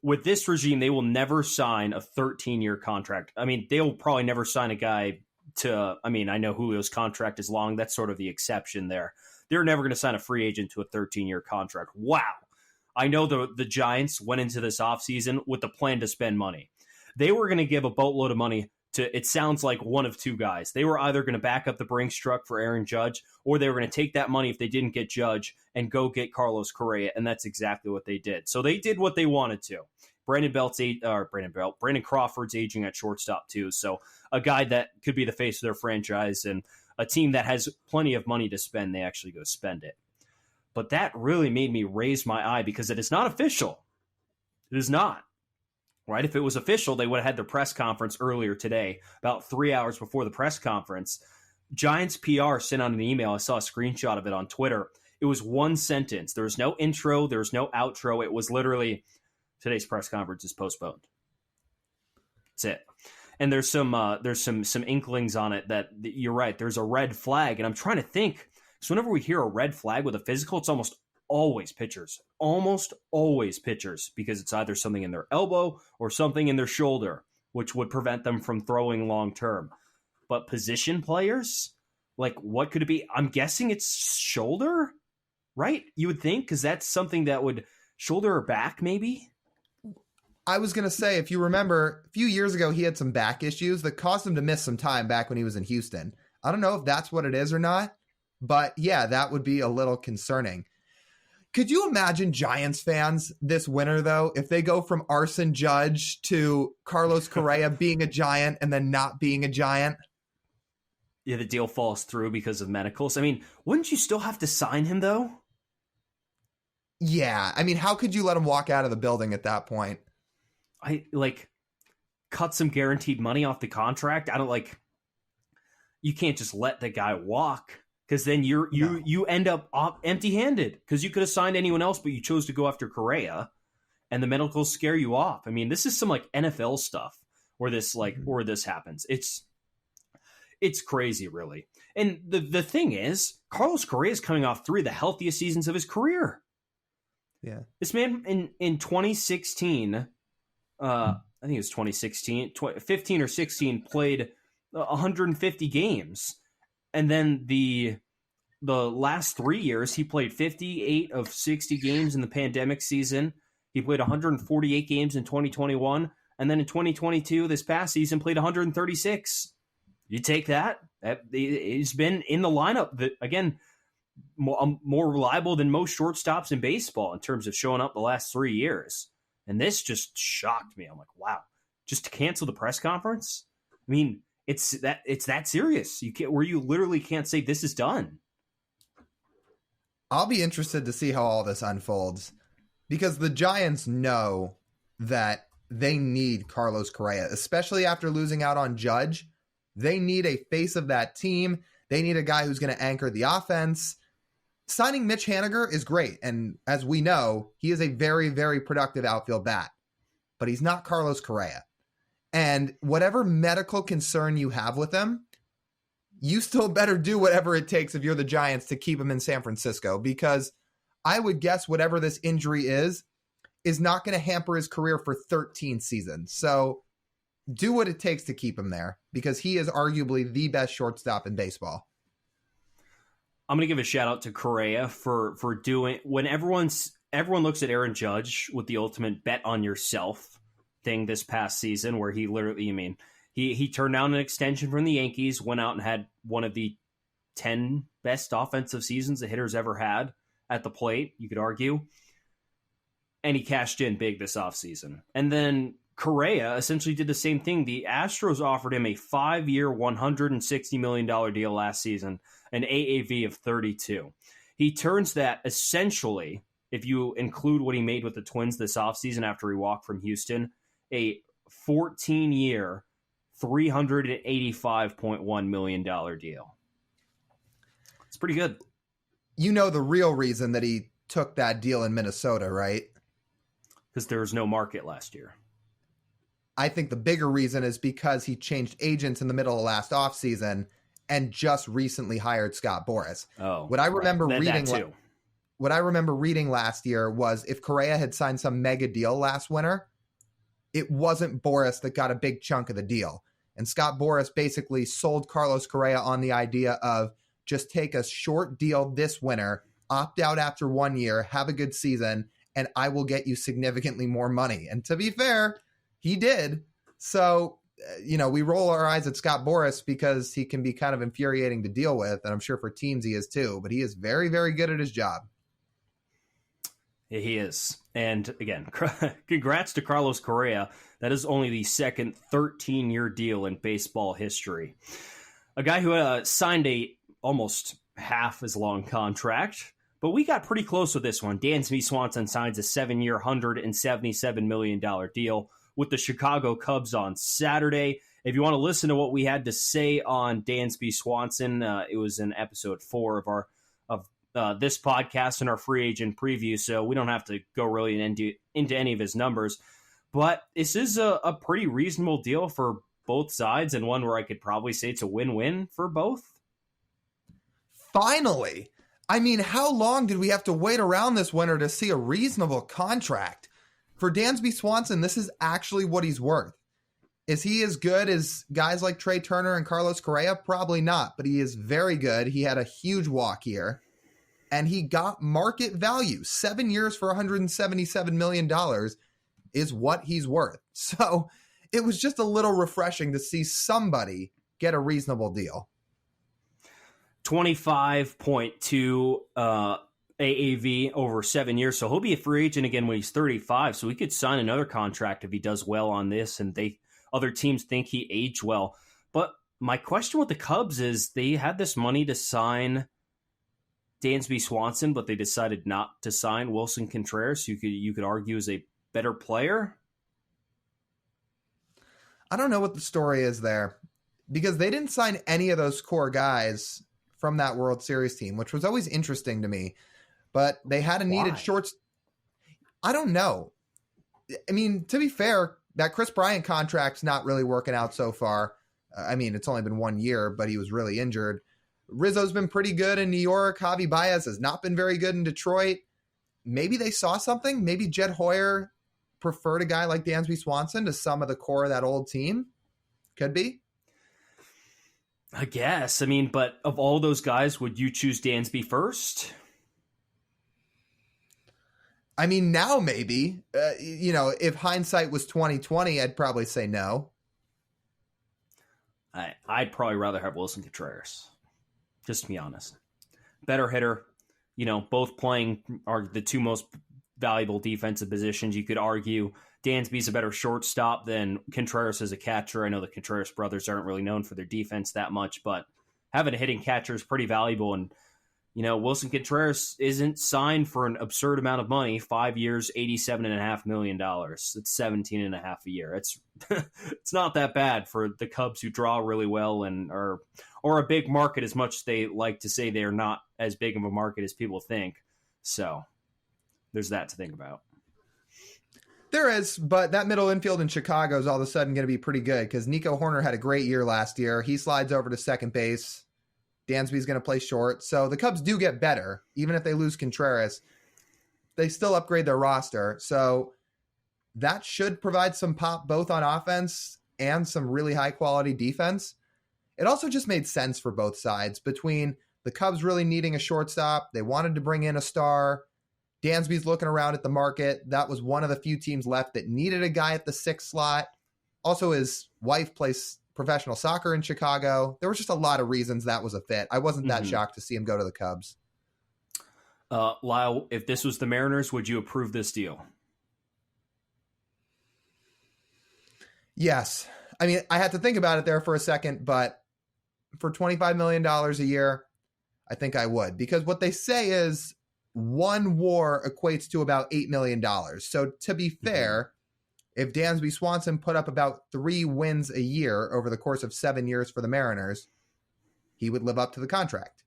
with this regime, they will never sign a 13-year contract. I mean, they'll probably never sign a guy to, I know Julio's contract is long. That's sort of the exception there. They're never going to sign a free agent to a 13-year contract. Wow. I know the Giants went into this offseason with the plan to spend money. They were going to give a boatload of money to, it sounds like, one of 2 guys. They were either going to back up the Brinks truck for Aaron Judge, or they were going to take that money if they didn't get Judge and go get Carlos Correa, and that's exactly what they did. So they did what they wanted to. Brandon Crawford's aging at shortstop too, so a guy that could be the face of their franchise, and a team that has plenty of money to spend, they actually go spend it. But that really made me raise my eye because it is not official. It is not. Right? If it was official, they would have had their press conference earlier today, about 3 hours before the press conference. Giants PR sent out an email. I saw a screenshot of it on Twitter. It was one sentence. There was no intro. There was no outro. It was literally, today's press conference is postponed. That's it. And there's some inklings on it that you're right. There's a red flag, and I'm trying to think. So whenever we hear a red flag with a physical, it's almost always pitchers, because it's either something in their elbow or something in their shoulder, which would prevent them from throwing long term. But position players, like, what could it be? I'm guessing it's shoulder, right? You would think, because that's something that would shoulder or back, maybe. I was going to say, if you remember, a few years ago, he had some back issues that caused him to miss some time back when he was in Houston. I don't know if that's what it is or not, but yeah, that would be a little concerning. Could you imagine Giants fans this winter, though, if they go from Arson Judge to Carlos Correa being a Giant and then not being a Giant? Yeah, the deal falls through because of medicals. I mean, wouldn't you still have to sign him, though? Yeah. I mean, how could you let him walk out of the building at that point? Cut some guaranteed money off the contract. You can't just let the guy walk, because then you end up empty-handed, because you could have signed anyone else, but you chose to go after Correa, and the medicals scare you off. I mean, this is some NFL stuff where this happens. It's crazy, really. And the thing is, Carlos Correa is coming off 3 of the healthiest seasons of his career. Yeah. This man in 2016, I think it was 2016, 15 or 16, played 150 games. And then the last 3 years, he played 58 of 60 games in the pandemic season. He played 148 games in 2021. And then in 2022, this past season, played 136. You take that. He's been in the lineup, again, more reliable than most shortstops in baseball in terms of showing up the last 3 years. And this just shocked me. I'm like, wow, just to cancel the press conference? I mean, it's that serious. You literally can't say this is done. I'll be interested to see how all this unfolds, because the Giants know that they need Carlos Correa, especially after losing out on Judge. They need a face of that team. They need a guy who's going to anchor the offense. Signing Mitch Haniger is great, and as we know, he is a very, very productive outfield bat, but he's not Carlos Correa. And whatever medical concern you have with him, you still better do whatever it takes if you're the Giants to keep him in San Francisco, because I would guess whatever this injury is not going to hamper his career for 13 seasons. So do what it takes to keep him there, because he is arguably the best shortstop in baseball. I'm going to give a shout out to Correa for doing, when everyone looks at Aaron Judge with the ultimate bet on yourself thing this past season, where he literally, he turned down an extension from the Yankees, went out and had one of the 10 best offensive seasons the hitter's ever had at the plate, you could argue. And he cashed in big this offseason. And then Correa essentially did the same thing. The Astros offered him a 5-year, $160 million deal last season, an AAV of 32. He turns that essentially, if you include what he made with the Twins this offseason after he walked from Houston, a 14-year, $385.1 million deal. It's pretty good. You know the real reason that he took that deal in Minnesota, right? Because there was no market last year. I think the bigger reason is because he changed agents in the middle of last offseason and just recently hired Scott Boras. Oh, what I remember reading, too. What I remember reading last year was if Correa had signed some mega deal last winter, it wasn't Boras that got a big chunk of the deal. And Scott Boras basically sold Carlos Correa on the idea of just take a short deal this winter, opt out after 1 year, have a good season, and I will get you significantly more money. And to be fair, he did. So, we roll our eyes at Scott Boras because he can be kind of infuriating to deal with. And I'm sure for teams he is too, but he is very, very good at his job. Yeah, he is. And again, congrats to Carlos Correa. That is only the second 13-year deal in baseball history. A guy who signed a almost half as long contract, but we got pretty close with this one. Dansby Swanson signs a 7-year, $177 million deal with the Chicago Cubs on Saturday. If you want to listen to what we had to say on Dansby Swanson, it was in episode 4 of this podcast and our free agent preview, so we don't have to go really into any of his numbers. But this is a pretty reasonable deal for both sides, and one where I could probably say it's a win-win for both. Finally. I mean, how long did we have to wait around this winter to see a reasonable contract? For Dansby Swanson, this is actually what he's worth. Is he as good as guys like Trey Turner and Carlos Correa? Probably not, but he is very good. He had a huge walk here, and he got market value. 7 years for $177 million is what he's worth. So it was just a little refreshing to see somebody get a reasonable deal. 25.2 AAV over 7 years. So he'll be a free agent again when he's 35. So he could sign another contract if he does well on this, and other teams think he aged well. But my question with the Cubs is they had this money to sign Dansby Swanson, but they decided not to sign Wilson Contreras. You could argue is a better player. I don't know what the story is there, because they didn't sign any of those core guys from that World Series team, which was always interesting to me. But they had a needed shorts. I don't know. I mean, to be fair, that Chris Bryant contract's not really working out so far. I mean, it's only been 1 year, but he was really injured. Rizzo's been pretty good in New York. Javi Baez has not been very good in Detroit. Maybe they saw something. Maybe Jed Hoyer preferred a guy like Dansby Swanson to some of the core of that old team. Could be. I guess. I mean, but of all those guys, would you choose Dansby first? I mean, now maybe. If hindsight was 2020, I'd probably say no. I'd probably rather have Wilson Contreras, just to be honest. Better hitter. Both playing are the two most valuable defensive positions. You could argue Dansby's a better shortstop than Contreras as a catcher. I know the Contreras brothers aren't really known for their defense that much, but having a hitting catcher is pretty valuable. And Wilson Contreras isn't signed for an absurd amount of money. 5 years, $87.5 million. It's 17.5 a year. It's it's not that bad for the Cubs, who draw really well and are a big market, as much as they like to say they are not as big of a market as people think. So there's that to think about. There is, but that middle infield in Chicago is all of a sudden going to be pretty good, because Nico Horner had a great year last year. He slides over to second base. Dansby's going to play short. So the Cubs do get better. Even if they lose Contreras, they still upgrade their roster. So that should provide some pop both on offense and some really high quality defense. It also just made sense for both sides, between the Cubs really needing a shortstop. They wanted to bring in a star. Dansby's looking around at the market. That was one of the few teams left that needed a guy at the 6th slot. Also, his wife plays professional soccer in Chicago. There was just a lot of reasons that was a fit. I wasn't that shocked to see him go to the Cubs. Lyle, if this was the Mariners, would you approve this deal? Yes. I mean, I had to think about it there for a second, but for $25 million a year, I think I would. Because what they say is one WAR equates to about $8 million. So to be fair, if Dansby Swanson put up about 3 wins a year over the course of 7 years for the Mariners, he would live up to the contract.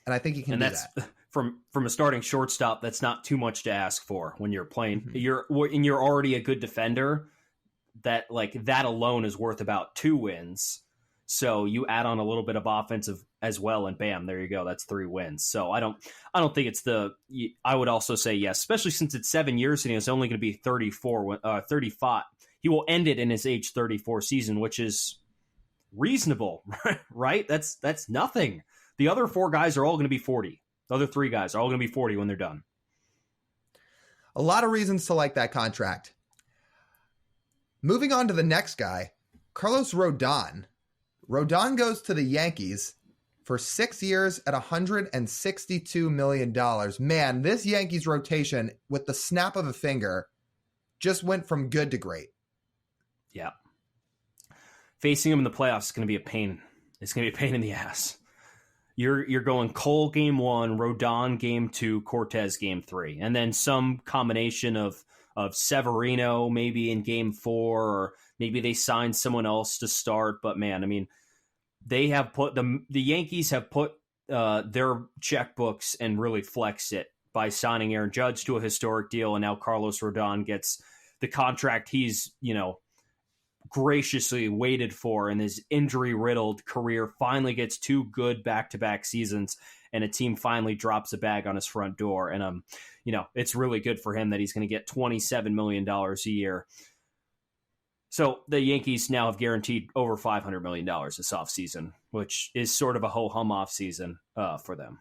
And I think he can do that. From a starting shortstop, that's not too much to ask for when you're playing. You're already a good defender. That alone is worth about 2 wins. So you add on a little bit of offensive as well, and bam, there you go. That's 3 wins. So I don't think it's I would also say yes, especially since it's 7 years and he's only going to be 35. He will end it in his age 34 season, which is reasonable, right? That's nothing. The other 4 guys are all going to be 40. The other 3 guys are all going to be 40 when they're done. A lot of reasons to like that contract. Moving on to the next guy, Carlos Rodon. Rodon goes to the Yankees for 6 years at $162 million. Man, this Yankees rotation, with the snap of a finger, just went from good to great. Yeah. Facing him in the playoffs is going to be a pain. It's going to be a pain in the ass. You're going Cole game 1, Rodon game 2, Cortez game 3, and then some combination of Severino maybe in game 4, or maybe they signed someone else to start. But man, I mean, they have put the Yankees have put their checkbooks and really flex it by signing Aaron Judge to a historic deal, and now Carlos Rodon gets the contract he's, graciously waited for in his injury-riddled career, finally gets 2 good back-to-back seasons, and a team finally drops a bag on his front door. And, it's really good for him that he's going to get $27 million a year. So the Yankees now have guaranteed over $500 million this offseason, which is sort of a ho-hum offseason for them.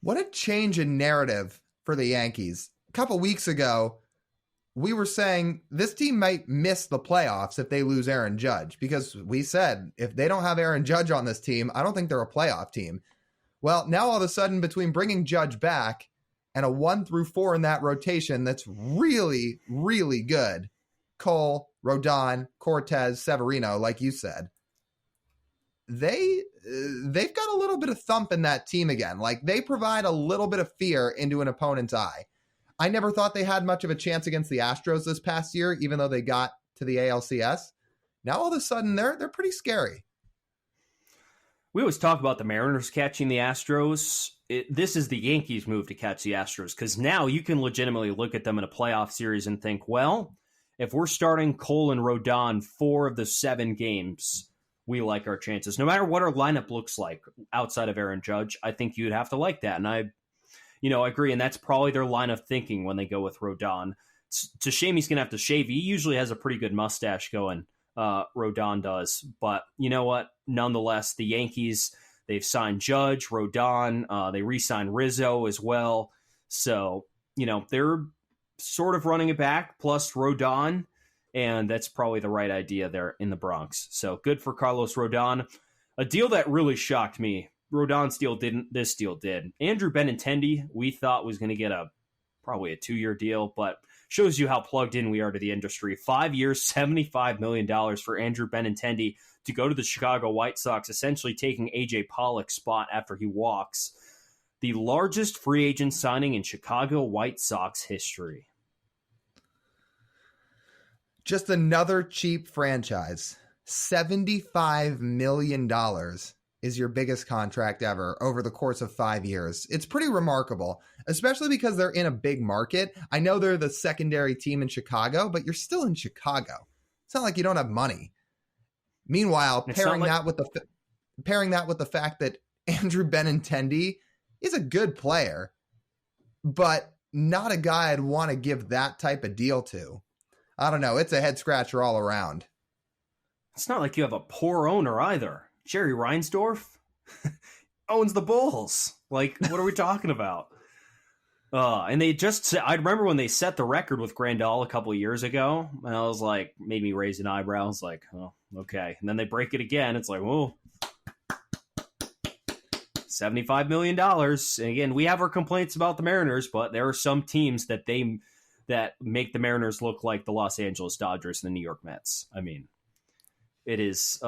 What a change in narrative for the Yankees. A couple weeks ago, we were saying this team might miss the playoffs if they lose Aaron Judge, because we said if they don't have Aaron Judge on this team, I don't think they're a playoff team. Well, now all of a sudden, between bringing Judge back and a 1 through 4 in that rotation that's really, really good, Cole, Rodon, Cortez, Severino, like you said, they've got a little bit of thump in that team again. Like, they provide a little bit of fear into an opponent's eye. I never thought they had much of a chance against the Astros this past year, even though they got to the ALCS. Now all of a sudden they're pretty scary. We always talk about the Mariners catching the Astros. This is the Yankees' move to catch the Astros, because now you can legitimately look at them in a playoff series and think, well, if we're starting Cole and Rodon 4 of the 7 games, we like our chances. No matter what our lineup looks like outside of Aaron Judge, I think you'd have to like that. And I agree, and that's probably their line of thinking when they go with Rodon. It's a shame he's going to have to shave. He usually has a pretty good mustache going, Rodon does. But you know what? Nonetheless, the Yankees, they've signed Judge, Rodon. They re-signed Rizzo as well. So, they're sort of running it back, plus Rodon, and that's probably the right idea there in the Bronx. So good for Carlos Rodon. A deal that really shocked me. Rodon's deal didn't. This deal did. Andrew Benintendi, we thought was going to get probably a 2-year deal, but shows you how plugged in we are to the industry. 5 years, $75 million for Andrew Benintendi to go to the Chicago White Sox, essentially taking AJ Pollock's spot after he walks. The largest free agent signing in Chicago White Sox history. Just another cheap franchise. $75 million. Is your biggest contract ever over the course of 5 years. It's pretty remarkable, especially because they're in a big market. I know they're the secondary team in Chicago, but you're still in Chicago. It's not like you don't have money. Meanwhile, pairing that with the fact that Andrew Benintendi is a good player, but not a guy I'd want to give that type of deal to. I don't know. It's a head scratcher all around. It's not like you have a poor owner either. Jerry Reinsdorf owns the Bulls. Like, what are we talking about? And they just, I remember when they set the record with Grandal a couple of years ago, and I was like, made me raise an eyebrow. I was like, oh, okay. And then they break it again. It's like, whoa, $75 million. And again, we have our complaints about the Mariners, but there are some teams that make the Mariners look like the Los Angeles Dodgers and the New York Mets. I mean, it is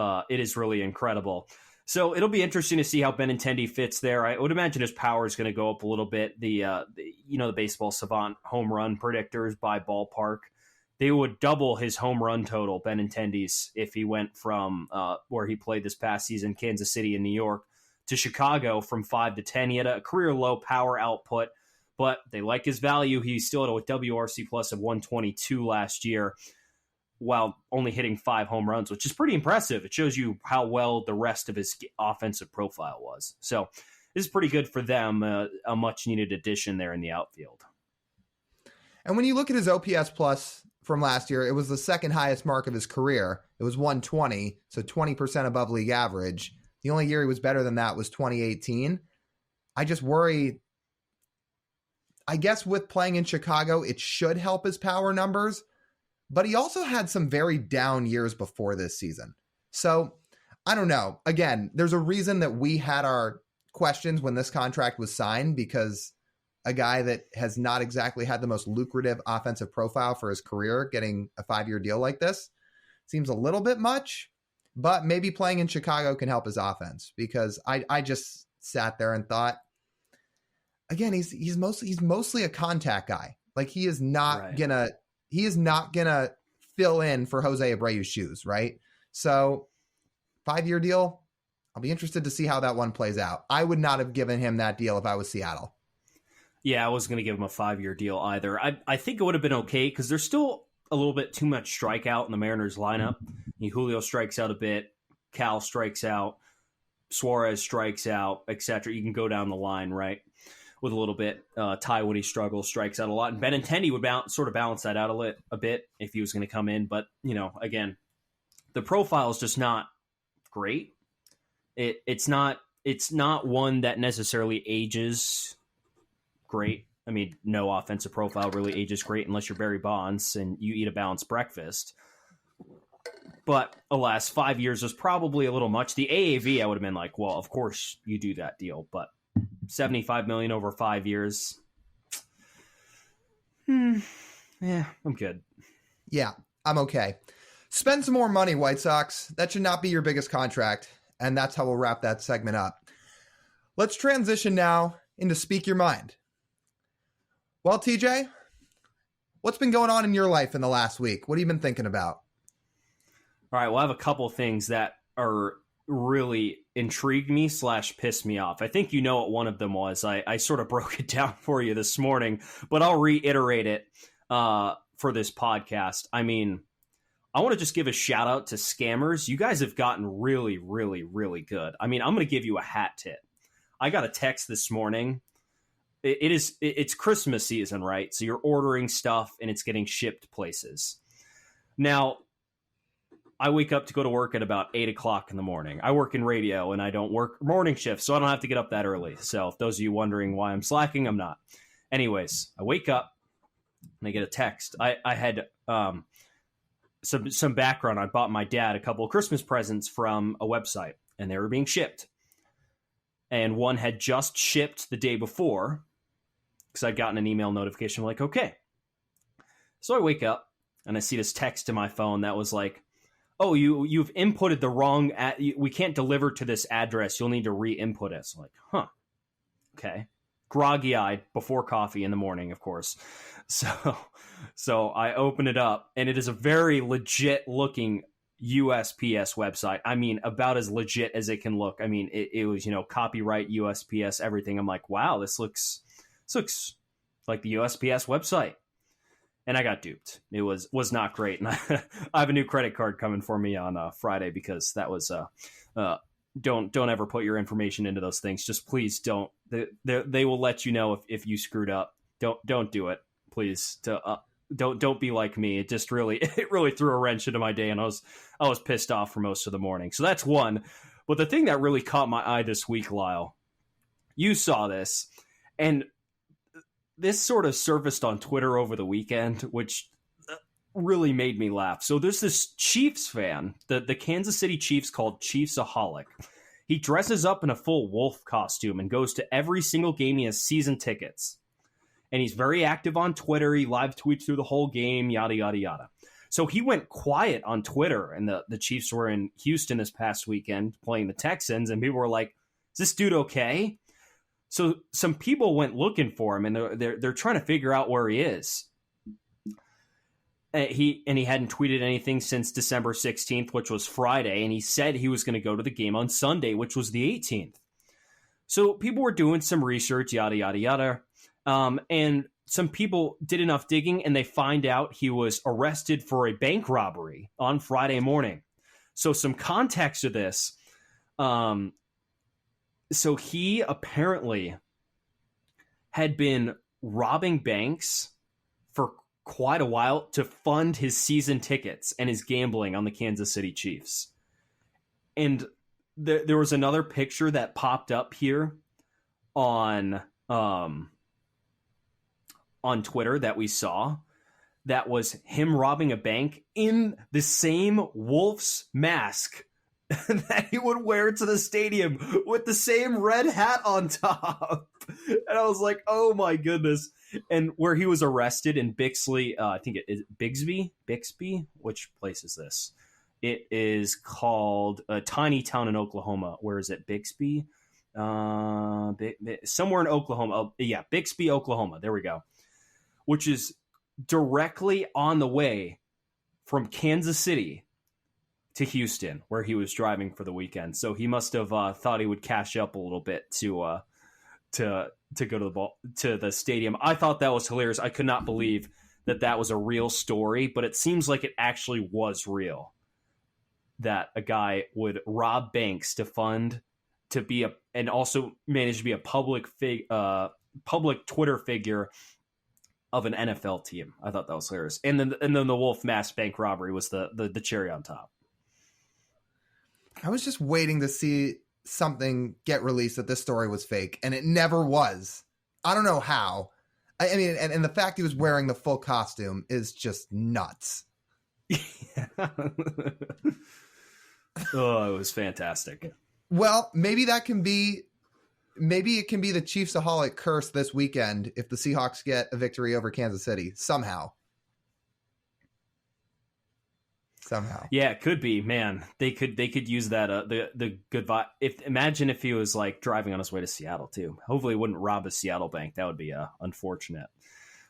really incredible. So it'll be interesting to see how Benintendi fits there. I would imagine his power is going to go up a little bit. The Baseball Savant home run predictors by ballpark, they would double his home run total, Benintendi's, if he went from where he played this past season, Kansas City and New York, to Chicago from 5 to 10. He had a career low power output, but they like his value. He still had a WRC plus of 122 last year, while only hitting 5 home runs, which is pretty impressive. It shows you how well the rest of his offensive profile was. So this is pretty good for them, a much-needed addition there in the outfield. And when you look at his OPS plus from last year, it was the second highest mark of his career. It was 120, so 20% above league average. The only year he was better than that was 2018. I just worry, I guess with playing in Chicago, it should help his power numbers, but he also had some very down years before this season. So I don't know. Again, there's a reason that we had our questions when this contract was signed, because a guy that has not exactly had the most lucrative offensive profile for his career getting a 5-year deal like this seems a little bit much, but maybe playing in Chicago can help his offense, because I just sat there and thought, again, he's mostly a contact guy. Like, he is not gonna fill in for Jose Abreu's shoes, right? So 5-year deal, I'll be interested to see how that one plays out. I would not have given him that deal if I was Seattle. Yeah, I wasn't going to give him a 5-year deal either. I think it would have been okay because there's still a little bit too much strikeout in the Mariners lineup. Julio strikes out a bit. Cal strikes out. Suarez strikes out, etc. You can go down the line, right, with a little bit. Ty, when he struggles, strikes out a lot. And Benintendi would sort of balance that out a bit if he was going to come in. But, again, the profile is just not great. It's not one that necessarily ages great. I mean, no offensive profile really ages great unless you're Barry Bonds and you eat a balanced breakfast. But alas, 5 years was probably a little much. The AAV, I would have been like, well, of course you do that deal. But $75 million over 5 years. Yeah, I'm good. Yeah, I'm okay. Spend some more money, White Sox. That should not be your biggest contract. And that's how we'll wrap that segment up. Let's transition now into Speak Your Mind. Well, TJ, what's been going on in your life in the last week? What have you been thinking about? All right, well, I have a couple things that are really intrigued me / pissed me off. I think you know what one of them was. I sort of broke it down for you this morning, but I'll reiterate it for this podcast. I mean, I want to just give a shout out to scammers. You guys have gotten really, really, really good. I mean, I'm going to give you a hat tip. I got a text this morning. It's Christmas season, right? So you're ordering stuff and it's getting shipped places. Now, I wake up to go to work at about 8 o'clock in the morning. I work in radio and I don't work morning shifts, so I don't have to get up that early. So if those of you wondering why I'm slacking, I'm not. Anyways, I wake up and I get a text. I had some background. I bought my dad a couple of Christmas presents from a website and they were being shipped. And one had just shipped the day before because I'd gotten an email notification like, okay. So I wake up and I see this text in my phone that was like, oh, you've inputted the wrong, we can't deliver to this address. You'll need to re-input it. So I'm like, huh, okay. Groggy-eyed before coffee in the morning, of course. So I open it up, and it is a very legit-looking USPS website. I mean, about as legit as it can look. I mean, it was, copyright, USPS, everything. I'm like, wow, this looks like the USPS website. And I got duped. It was not great. And I have a new credit card coming for me on Friday because that was don't ever put your information into those things. Just please don't. They will let you know if you screwed up. Don't do it, please. Don't be like me. It really threw a wrench into my day, and I was pissed off for most of the morning. So that's one. But the thing that really caught my eye this week, Lyle, you saw this, and this sort of surfaced on Twitter over the weekend, which really made me laugh. So there's this Chiefs fan, the Kansas City Chiefs, called Chiefsaholic. He dresses up in a full wolf costume and goes to every single game. He has season tickets. And he's very active on Twitter. He live tweets through the whole game, yada, yada, yada. So he went quiet on Twitter, and the Chiefs were in Houston this past weekend playing the Texans, and people were like, is this dude okay? So some people went looking for him, and they're trying to figure out where he is. He hadn't tweeted anything since December 16th, which was Friday, and he said he was going to go to the game on Sunday, which was the 18th. So people were doing some research, yada, yada, yada. And some people did enough digging, and they find out he was arrested for a bank robbery on Friday morning. So some context to this. So he apparently had been robbing banks for quite a while to fund his season tickets and his gambling on the Kansas City Chiefs. And there was another picture that popped up here on Twitter that we saw that was him robbing a bank in the same Wolf's mask that he would wear to the stadium with the same red hat on top. And I was like, oh my goodness. And where he was arrested in Bixley, I think it is Bixby? Which place is this? It is called a tiny town in Oklahoma. Where is it? Bixby? Somewhere in Oklahoma. Oh, yeah, Bixby, Oklahoma. There we go. Which is directly on the way from Kansas City to Houston, where he was driving for the weekend. So he must have thought he would cash up a little bit to go to the stadium. I thought that was hilarious. I could not believe that was a real story, but it seems like it actually was real. That a guy would rob banks to fund to be and also manage to be a public Twitter figure of an NFL team. I thought that was hilarious. And then the Wolf mass bank robbery was the cherry on top. I was just waiting to see something get released that this story was fake, and it never was. I don't know how. I mean, and the fact he was wearing the full costume is just nuts. Oh, it was fantastic. Well, maybe it can be the Chiefsaholic curse this weekend if the Seahawks get a victory over Kansas City somehow. Yeah, it could be, man. They could use that the good vibe. Imagine if he was like driving on his way to Seattle too. Hopefully he wouldn't rob a Seattle bank. That would be unfortunate.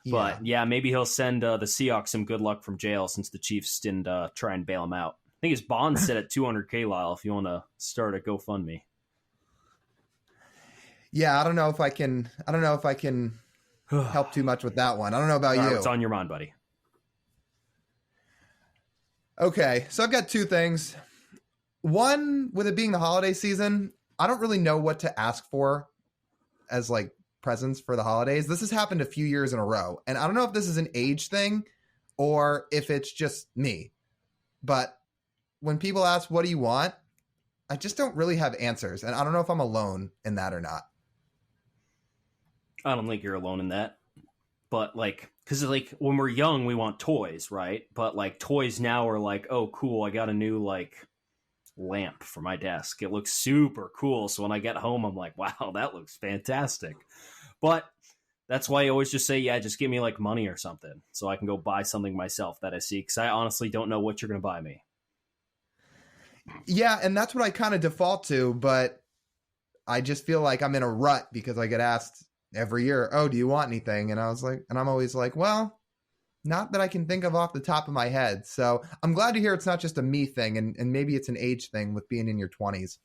Yeah. But yeah, maybe he'll send the Seahawks some good luck from jail since the Chiefs didn't try and bail him out. I think his bond's set at $200K, Lyle, if you want to start a GoFundMe. Yeah, I don't know if I can help too much with that one. I don't know about you. What's on your mind, buddy? Okay, so I've got two things. One, with it being the holiday season, I don't really know what to ask for as like presents for the holidays. This has happened a few years in a row, and I don't know if this is an age thing or if it's just me. But when people ask, what do you want? I just don't really have answers, and I don't know if I'm alone in that or not. I don't think you're alone in that. But like, because like when we're young, we want toys, right? But like toys now are like, oh, cool, I got a new like lamp for my desk. It looks super cool. So when I get home, I'm like, wow, that looks fantastic. But that's why I always just say, yeah, just give me like money or something so I can go buy something myself that I see. Because I honestly don't know what you're going to buy me. Yeah, and that's what I kind of default to. But I just feel like I'm in a rut because I get asked every year, oh, do you want anything? And I'm always like, well, not that I can think of off the top of my head. So I'm glad to hear it's not just a me thing, and maybe it's an age thing with being in your 20s.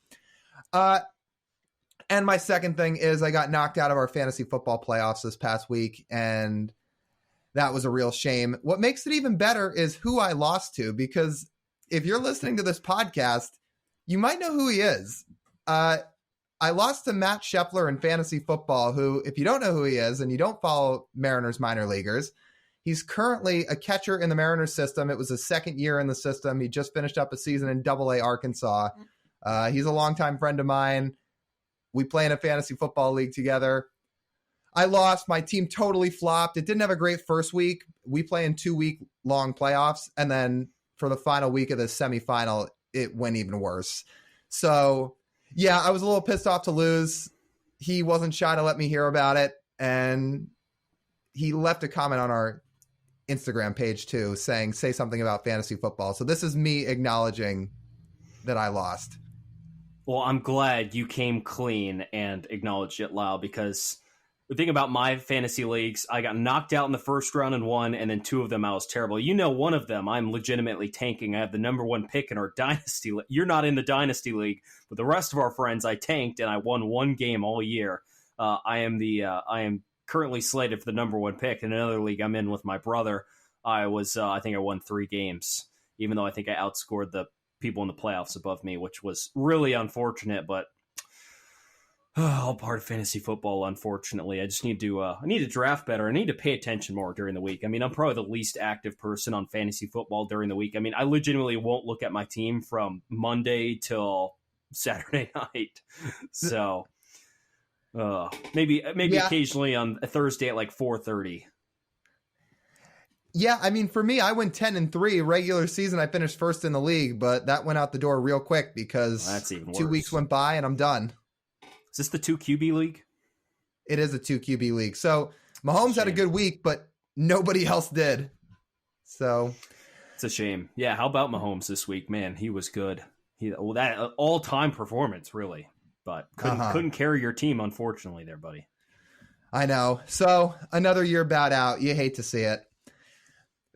And my second thing is I got knocked out of our fantasy football playoffs this past week, and that was a real shame. What makes it even better is who I lost to, because if you're listening to this podcast, you might know who he is. I lost to Matt Scheffler in fantasy football, who, if you don't know who he is and you don't follow Mariners minor leaguers, he's currently a catcher in the Mariners system. It was his second year in the system. He just finished up a season in Double-A Arkansas. He's a longtime friend of mine. We play in a fantasy football league together. I lost. My team totally flopped. It didn't have a great first week. We play in 2-week-long playoffs. And then for the final week of the semifinal, it went even worse. So yeah, I was a little pissed off to lose. He wasn't shy to let me hear about it. And he left a comment on our Instagram page too, saying, say something about fantasy football. So this is me acknowledging that I lost. Well, I'm glad you came clean and acknowledged it, Lyle, because the thing about my fantasy leagues, I got knocked out in the first round in one, and then two of them I was terrible. You know, one of them I'm legitimately tanking. I have the number one pick in our dynasty. You're not in the dynasty league, but the rest of our friends I tanked, and I won one game all year. I am currently slated for the number one pick. In another league I'm in with my brother, I think I won 3 games, even though I think I outscored the people in the playoffs above me, which was really unfortunate, but all part of fantasy football, unfortunately. I just need to draft better. I need to pay attention more during the week. I mean, I'm probably the least active person on fantasy football during the week. I mean, I legitimately won't look at my team from Monday till Saturday night. So maybe occasionally on a Thursday at like 4:30. Yeah, I mean, for me, I went 10-3. Regular season, I finished first in the league, but that went out the door real quick because that's even worse. 2 weeks went by and I'm done. Is this the 2 QB league? It is a 2 QB league. So Mahomes had a good week, but nobody else did. So it's a shame. Yeah, how about Mahomes this week? Man, he was good. That all-time performance, really. But couldn't carry your team, unfortunately, there, buddy. I know. So another year bowed out. You hate to see it.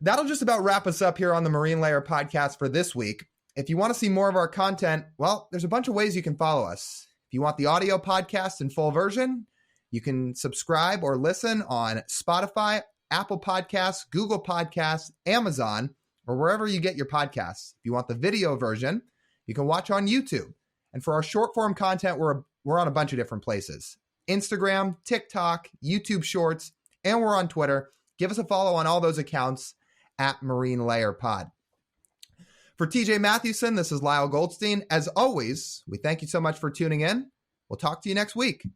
That'll just about wrap us up here on the Marine Layer podcast for this week. if you want to see more of our content, well, there's a bunch of ways you can follow us. If you want the audio podcast in full version, you can subscribe or listen on Spotify, Apple Podcasts, Google Podcasts, Amazon, or wherever you get your podcasts. If you want the video version, you can watch on YouTube. And for our short form content, we're on a bunch of different places. Instagram, TikTok, YouTube Shorts, and we're on Twitter. Give us a follow on all those accounts at Marine Layer Pod. For TJ Mathewson, this is Lyle Goldstein. As always, we thank you so much for tuning in. We'll talk to you next week.